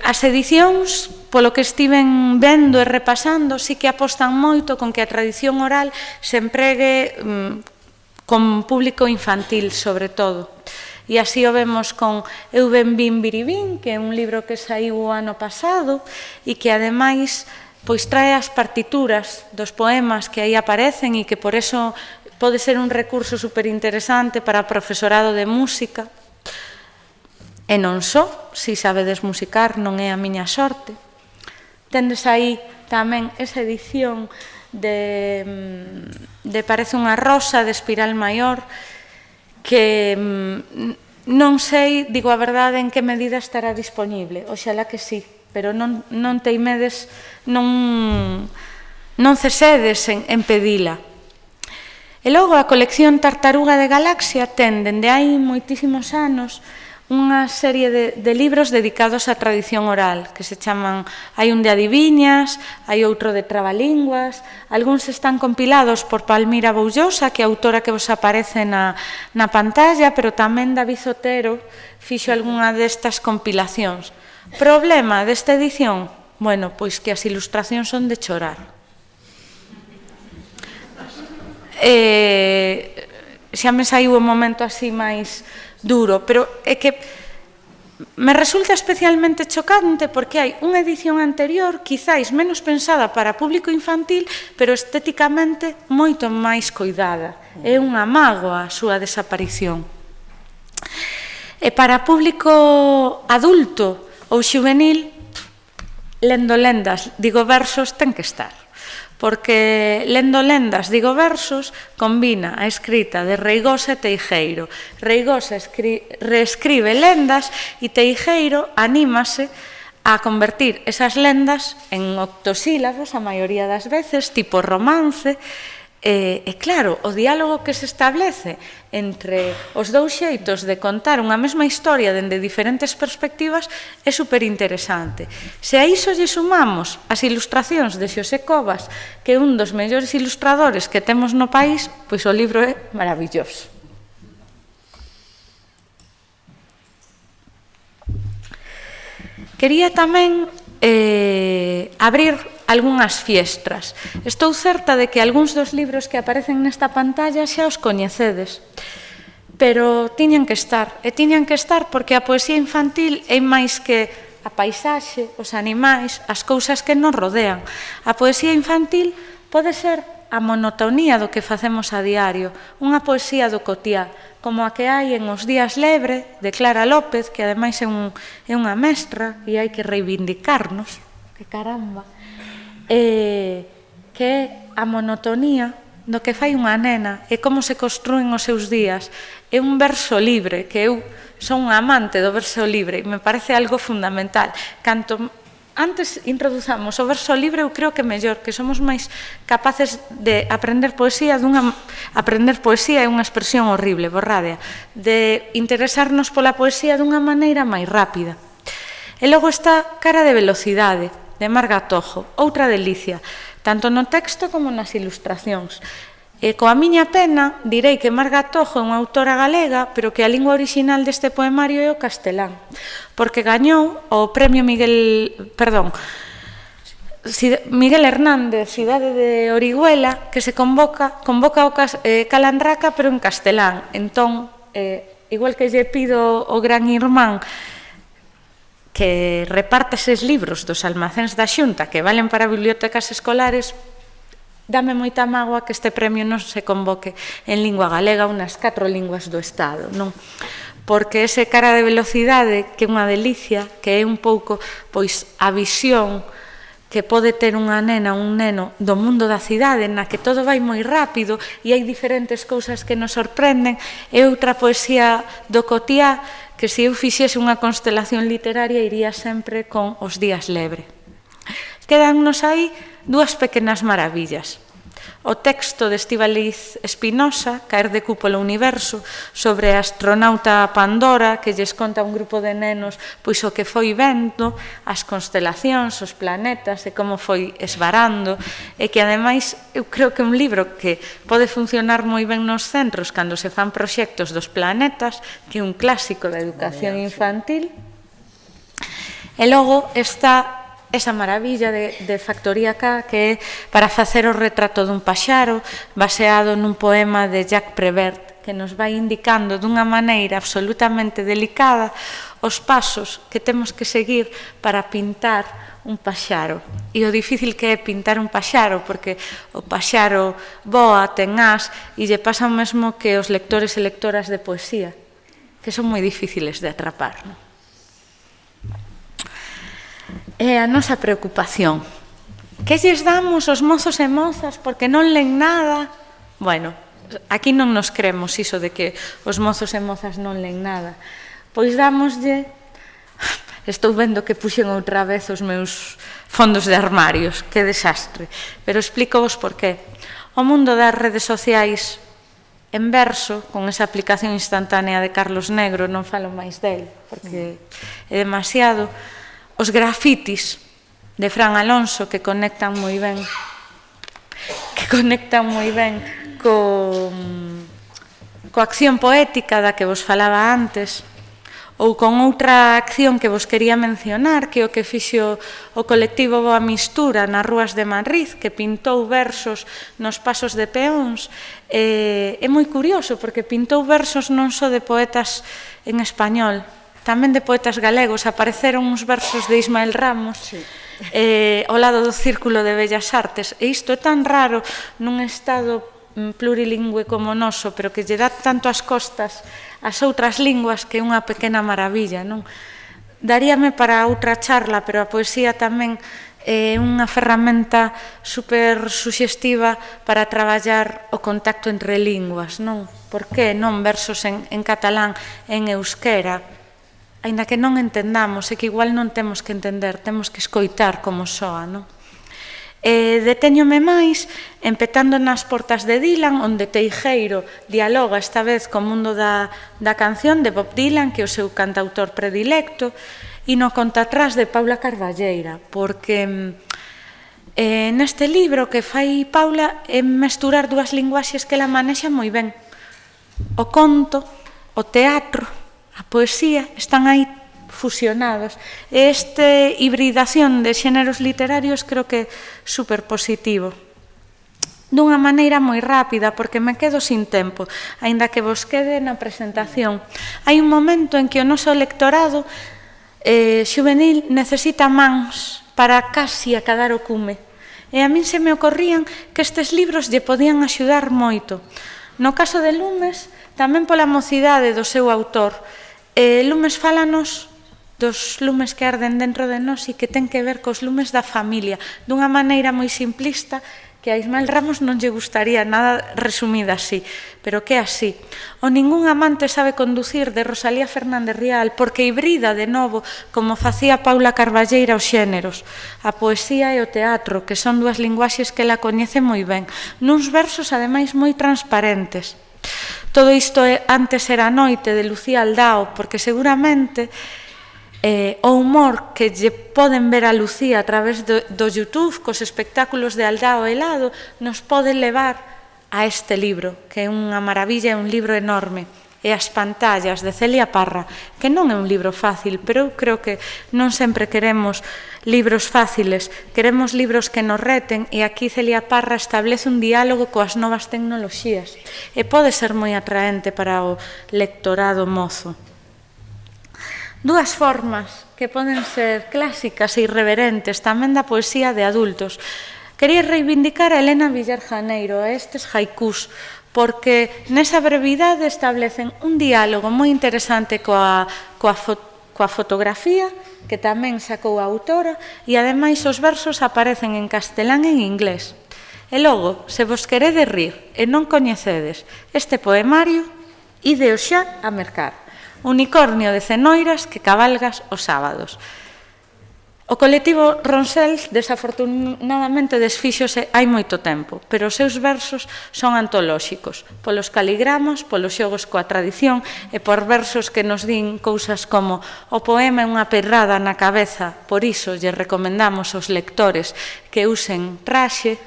[SPEAKER 2] As edicións, polo que estiven vendo e repasando, sí que apostan moito con que a tradición oral se empregue con público infantil, sobre todo. E así o vemos con Eu ben vin biribín, que é un libro que saiu o ano pasado e que, ademais, pois trae as partituras dos poemas que aí aparecen e que por eso pode ser un recurso superinteresante para profesorado de música, e non só, se sabedes musicar non é a miña sorte. Tendes aí tamén esa edición de Parece unha rosa, de Espiral Maior, que non sei, digo a verdade, en que medida estará disponible. Oxalá que sí, pero non teimedes, non cesedes en pedila. E logo a colección Tartaruga de Galaxia ten, dende hai moitísimos anos, unha serie de libros dedicados á tradición oral, que se chaman, hai un de adiviñas, hai outro de trabalinguas, algúns están compilados por Palmira Boullosa, que é a autora que vos aparece na pantalla, pero tamén David Otero fixo algunha destas compilacións. Problema desta edición? Bueno, pois que as ilustracións son de chorar. Xa me saiu un momento así máis duro, pero é que me resulta especialmente chocante porque hai unha edición anterior, quizáis menos pensada para público infantil, pero estéticamente moito máis coidada. É unha mágoa a súa desaparición. E para público adulto ou xuvenil, lendo lendas, digo versos, ten que estar. Porque lendo lendas, digo versos, combina a escrita de Reigosa e Teijeiro. Reigosa reescribe lendas e Teijeiro anímase a convertir esas lendas en octosílabos, a maioría das veces, tipo romance. E claro, o diálogo que se establece entre os dous xeitos de contar unha mesma historia dende diferentes perspectivas é superinteresante. Se a iso lle sumamos as ilustracións de Xosé Covas, que é un dos mellores ilustradores que temos no país, pois o libro é maravilloso. Quería tamén abrir algunhas fiestras. Estou certa de que algúns dos libros que aparecen nesta pantalla xa os coñecedes, pero tiñan que estar, e tiñan que estar porque a poesía infantil é máis que a paisaxe, os animais, as cousas que nos rodean. A poesía infantil pode ser a monotonía do que facemos a diario, unha poesía do cotiá, como a que hai en Os días lebre, de Clara López, que ademais é unha mestra e hai que reivindicarnos, que caramba, que é a monotonía do que fai unha nena e como se construen os seus días. É un verso libre, que eu son unha amante do verso libre e me parece algo fundamental. Canto antes introduzamos o verso libre, eu creo que mellor, que somos máis capaces de aprender poesía aprender poesía é unha expresión horrible, borrádea, de interesarnos pola poesía dunha maneira máis rápida. E logo está Cara de velocidade, de Marga Tojo, outra delicia, tanto no texto como nas ilustracións. E coa miña pena direi que Marga Tojo é unha autora galega, pero que a lingua orixinal deste poemario é o castelán, porque gañou o premio Miguel Hernández, Cidade de Orihuela, que se convoca o Calandraca, pero en castelán. Entón, igual que lle pido o gran irmán que reparta eses libros dos almacéns da Xunta que valen para bibliotecas escolares, dame moita mágoa que este premio non se convoque en lingua galega ou nas 4 linguas do Estado, non? Porque ese Cara de velocidade, que é unha delicia, que é un pouco pois a visión que pode ter unha nena, un neno do mundo da cidade, na que todo vai moi rápido e hai diferentes cousas que nos sorprenden, é outra poesía do cotiá que se eu fixese unha constelación literaria iría sempre con Os días lebre. Quedannos aí 2 pequenas maravillas. O texto de Estíbaliz Espinosa, Caer de cu polo universo, sobre a astronauta Pandora, que lles conta un grupo de nenos pois o que foi vendo, as constelacións, os planetas e como foi esvarando, e que ademais eu creo que é un libro que pode funcionar moi ben nos centros cando se fan proxectos dos planetas, que é un clásico da educación infantil. E logo está esa maravilla de Factoría K, que é para facer o retrato dun paxaro, baseado nun poema de Jacques Prévert, que nos vai indicando dunha maneira absolutamente delicada os pasos que temos que seguir para pintar un paxaro. E o difícil que é pintar un paxaro, porque o paxaro voa, ten as, e lle pasa o mesmo que os lectores e lectoras de poesía, que son moi difíciles de atrapar. É a nosa preocupación. Que lles damos aos mozos e mozas porque non len nada? Bueno, aquí non nos creemos iso de que os mozos e mozas non len nada. Pois dámoslle... Estou vendo que puxen outra vez os meus fondos de armarios, que desastre. Pero explico-vos por qué. O mundo das redes sociais en verso, con esa aplicación instantánea de Carlos Negro, non falo máis del, porque é demasiado. Os grafitis de Fran Alonso, que conectan moi ben coa acción poética da que vos falaba antes, ou con outra acción que vos quería mencionar, que é o que fixo o colectivo Boa Mistura nas rúas de Madrid, que pintou versos nos pasos de peóns. É moi curioso, porque pintou versos non só de poetas en español, tamén de poetas galegos. Apareceron uns versos de Ismael Ramos, ao lado do Círculo de Bellas Artes, e isto é tan raro nun estado plurilingüe como o noso, pero que lle dá tanto as costas ás outras linguas, que é unha pequena maravilla, non? Daríame para outra charla, pero a poesía tamén é unha ferramenta super suxestiva para traballar o contacto entre linguas, non? Por que non versos en catalán, en euskera? Aínda que non entendamos, é que igual non temos que entender, temos que escoitar como soa, non? Detéñome máis empetando nas portas de Dylan, onde Teijeiro dialoga esta vez co mundo da canción de Bob Dylan, que é o seu cantautor predilecto, e no contatrás de Paula Carballeira, porque neste libro que fai Paula é mesturar dúas linguaxes que ela manexa moi ben. O conto, o teatro, a poesía están aí fusionados. Esta hibridación de xéneros literarios creo que é super positivo. Dunha maneira moi rápida, porque me quedo sin tempo, aínda que vos quede na presentación. Hai un momento en que o noso lectorado xuvenil necesita mans para casi acadar o cume. E a min se me ocorrían que estes libros lle podían axudar moito. No caso de Lumes, tamén pola mocidade do seu autor. Lumes fálanos dos lumes que arden dentro de nós e que ten que ver cos lumes da familia, dunha maneira moi simplista, que a Ismael Ramos non lle gustaría nada resumida así, pero que é así. O Ningún amante sabe conducir, de Rosalía Fernández Rial, porque hibrida de novo, como facía Paula Carballeira, os xéneros, a poesía e o teatro, que son dúas linguaxes que ela coñece moi ben, nuns versos ademais moi transparentes. Todo isto antes era a noite, de Lucía Aldao, porque seguramente o humor que lle poden ver a Lucía a través do YouTube, cos espectáculos de Aldao Helado, nos pode levar a este libro, que é unha maravilla, é un libro enorme. E As pantallas, de Celia Parra, que non é un libro fácil, pero eu creo que non sempre queremos libros fáciles, queremos libros que nos reten, e aquí Celia Parra establece un diálogo coas novas tecnoloxías, e pode ser moi atraente para o lectorado mozo. Dúas formas que poden ser clásicas e irreverentes tamén da poesía de adultos. Quería reivindicar a Elena Villar Janeiro, a estes haikus, porque nesa brevidade establecen un diálogo moi interesante coa fotografía, que tamén sacou a autora, e ademais os versos aparecen en castelán e en inglés. E logo, se vos queredes rir e non coñecedes este poemario, ideo xa a mercar. Unicornio de cenoiras que cabalgas os sábados. O colectivo Ronsel desafortunadamente desfíxose hai moito tempo, pero os seus versos son antolóxicos, polos caligramas, polos xogos coa tradición e por versos que nos din cousas como o poema é unha pedrada na cabeza, por iso lle recomendamos aos lectores que usen traxe,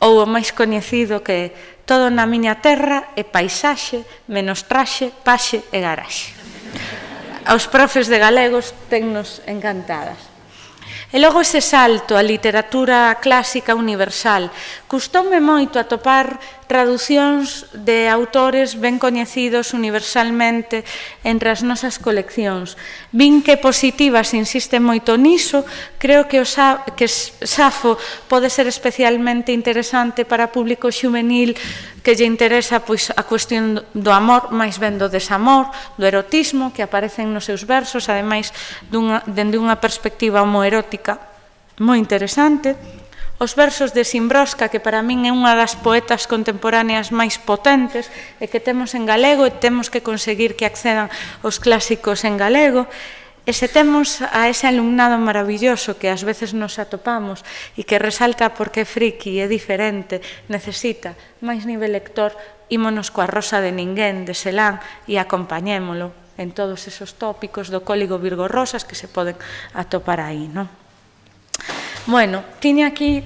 [SPEAKER 2] ou o máis coñecido que todo na miña terra é paisaxe, menos traxe, paxe e garaxe. Aos profes de galegos tennos encantadas. E logo ese salto á literatura clásica universal. Custoume moito atopar traducións de autores ben coñecidos universalmente entre as nosas coleccións. Vin que Positivas insiste moito niso, creo que Safo pode ser especialmente interesante para público xuvenil que lle interesa a cuestión do amor, máis ben do desamor, do erotismo, que aparecen nos seus versos, ademais dende unha perspectiva homoerótica moi interesante. Os versos de Simbroska, que para min é unha das poetas contemporáneas máis potentes e que temos en galego e temos que conseguir que accedan os clásicos en galego. E se temos a ese alumnado maravilloso que ás veces nos atopamos e que resalta porque é friki, é diferente, necesita máis nivel lector, ímonos coa Rosa de Ninguén, de Selán, e acompañémolo en todos esos tópicos do Código Virgo Rosas que se poden atopar aí, non? Bueno, tiña aquí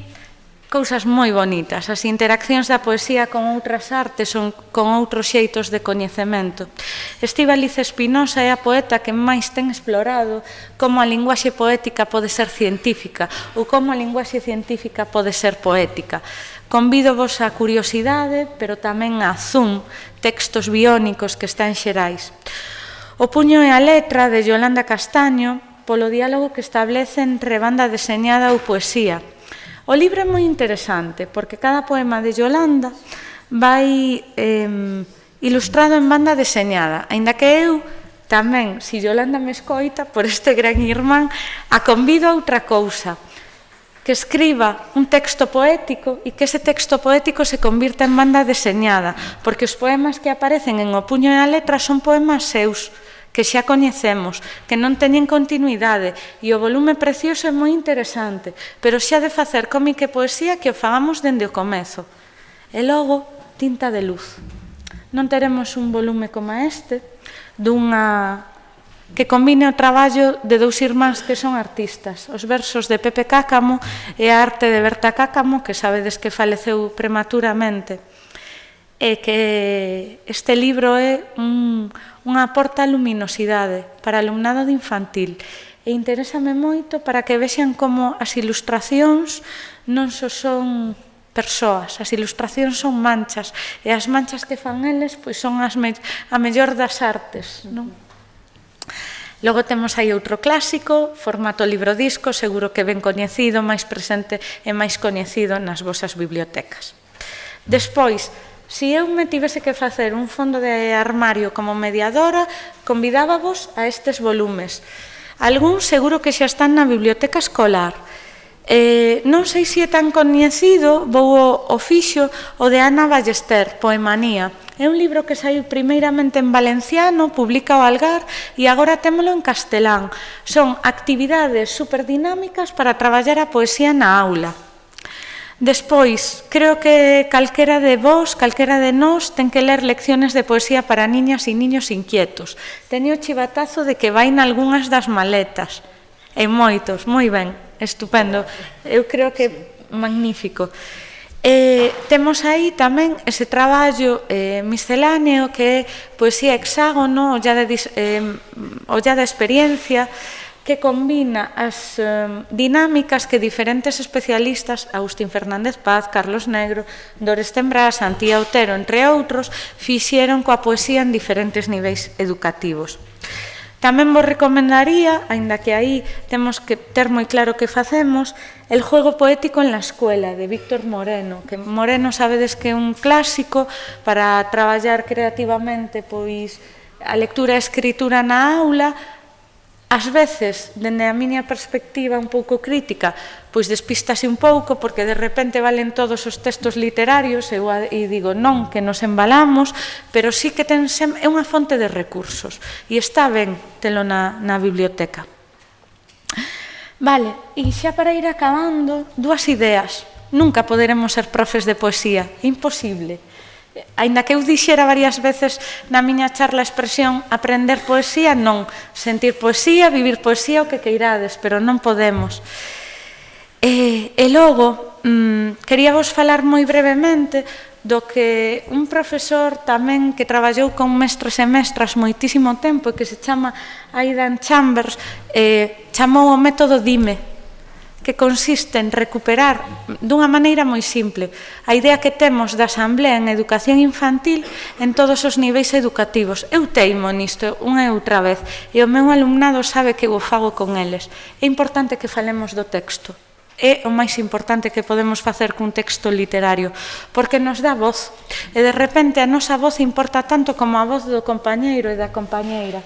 [SPEAKER 2] cousas moi bonitas, as interaccións da poesía con outras artes ou con outros xeitos de coñecemento. Estíbaliz Espinosa é a poeta que máis ten explorado como a linguaxe poética pode ser científica ou como a linguaxe científica pode ser poética. Convídovos á curiosidade, pero tamén á zoom, textos biónicos que está en Xerais. O puño e a letra, de Yolanda Castaño, polo diálogo que establece entre banda deseñada ou poesía. O libro é moi interesante, porque cada poema de Yolanda vai ilustrado en banda deseñada, aínda que eu tamén, se Yolanda me escoita, por este gran irmán, a convido a outra cousa, que escriba un texto poético e que ese texto poético se convirta en banda deseñada, porque os poemas que aparecen en O puño e a letra son poemas seus, que xa coñecemos, que non teñen continuidade, e o volume precioso é moi interesante, pero xa de facer cómic e poesía que o fagamos dende o comezo. E logo, tinta de luz. Non teremos un volume como este, que combine o traballo de dous irmáns que son artistas, os versos de Pepe Cácamo e a arte de Berta Cácamo, que sabedes que faleceu prematuramente, e que este libro é unha aporta luminosidade para alumnado de infantil e interésame moito para que vexan como as ilustracións non só son persoas, as ilustracións son manchas e as manchas que fan eles pois son a mellor das artes, non? Logo temos aí outro clásico, formato librodisco, seguro que ben coñecido, máis presente e máis coñecido nas vosas bibliotecas. Despois, se eu me tivese que facer un fondo de armario como mediadora, convidábavos a estes volumes. Algún seguro que xa están na biblioteca escolar. Non sei se é tan coñecido, vou ao fixo, o de Ana Ballester, Poemanía. É un libro que saiu primeiramente en valenciano, publica o Algar, e agora témolo en castelán. Son actividades superdinámicas para traballar a poesía na aula. Despois, creo que calquera de vos, calquera de nós, ten que ler lecciones de poesía para niñas e niños inquietos. Teño o chivatazo de que vai nalgúnas das maletas. E moitos, moi ben, estupendo. Eu creo que magnífico. Temos aí tamén ese traballo misceláneo que é poesía hexágono, ollada experiencia, que combina as dinámicas que diferentes especialistas, Agustín Fernández Paz, Carlos Negro, Dores Tembrás, Antía Otero, entre outros, fixeron coa poesía en diferentes niveis educativos. Tamén vos recomendaría, aínda que aí temos que ter moi claro que facemos, El juego poético en la escuela, de Víctor Moreno, que Moreno sabedes que é un clásico para traballar creativamente pois a lectura e a escritura na aula. Ás veces, dende a miña perspectiva un pouco crítica, pois despístase un pouco porque de repente valen todos os textos literarios e digo non, que nos embalamos, pero sí que é unha fonte de recursos e está ben telo na biblioteca. Vale, e xa para ir acabando, dúas ideas. Nunca poderemos ser profes de poesía, imposible. Aínda que eu dixera varias veces na miña charla a expresión aprender poesía, non, sentir poesía, vivir poesía, o que queirades, pero non podemos. E logo, quería vos falar moi brevemente do que un profesor tamén que traballou con mestres e mestras moitísimo tempo e que se chama Aidan Chambers chamou o método DIME. que consiste en recuperar dunha maneira moi simple a idea que temos da asamblea en educación infantil en todos os niveis educativos. Eu teimo nisto unha e outra vez e o meu alumnado sabe que eu o fago con eles. É importante que falemos do texto. É o máis importante que podemos facer cun texto literario, porque nos dá voz. E de repente a nosa voz importa tanto como a voz do compañeiro e da compañeira.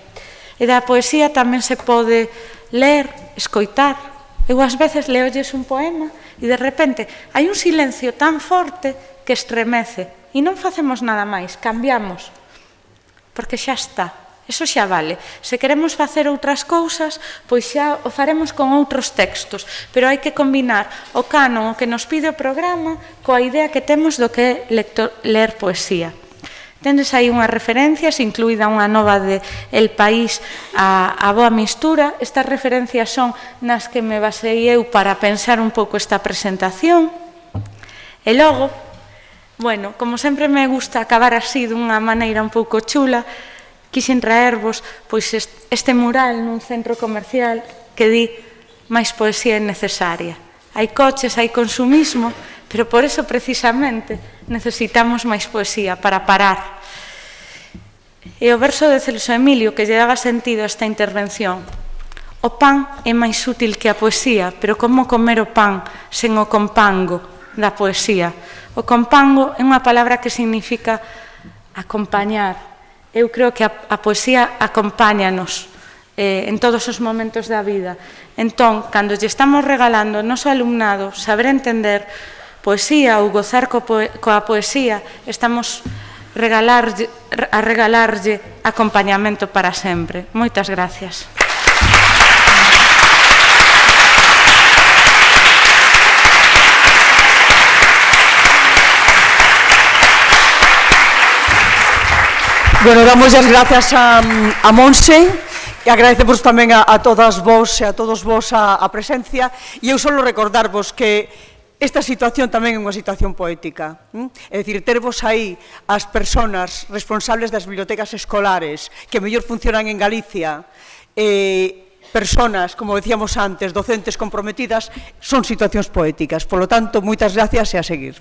[SPEAKER 2] E da poesía tamén se pode ler, escoitar. Eu ás veces leolles un poema e de repente hai un silencio tan forte que estremece e non facemos nada máis, cambiamos, porque xa está, eso xa vale. Se queremos facer outras cousas, pois xa o faremos con outros textos, pero hai que combinar o canon, o que nos pide o programa, coa idea que temos do que é ler poesía. Tendes aí unhas referencias, incluída unha nova de El País, a Boa Mistura. Estas referencias son nas que me baseei eu para pensar un pouco esta presentación. E logo, bueno, como sempre me gusta acabar así dunha maneira un pouco chula, quixen traervos pois este mural nun centro comercial que di máis poesía é necesaria. Hai coches, hai consumismo, pero por eso precisamente necesitamos máis poesía para parar. E o verso de Celso Emilio que lle daba sentido a esta intervención: o pan é máis útil que a poesía, pero como comer o pan sen o compango da poesía? O compango é unha palabra que significa acompañar. Eu creo que a poesía acompáñanos en todos os momentos da vida. Entón, cando lle estamos regalando ao noso alumnado saber entender poesía ou gozar coa poesía, estamos a regalarlle acompañamento para sempre. Moitas gracias.
[SPEAKER 1] Bueno, damos as grazas a Monse e agradecemos tamén a todas vos e a todos vos a presencia, e eu só recordarvos que esta situación tamén é unha situación poética. É dicir, tervos aí as persoas responsables das bibliotecas escolares que mellor funcionan en Galicia, persoas, como decíamos antes, docentes comprometidas, son situacións poéticas. Por lo tanto, moitas gracias e a seguir.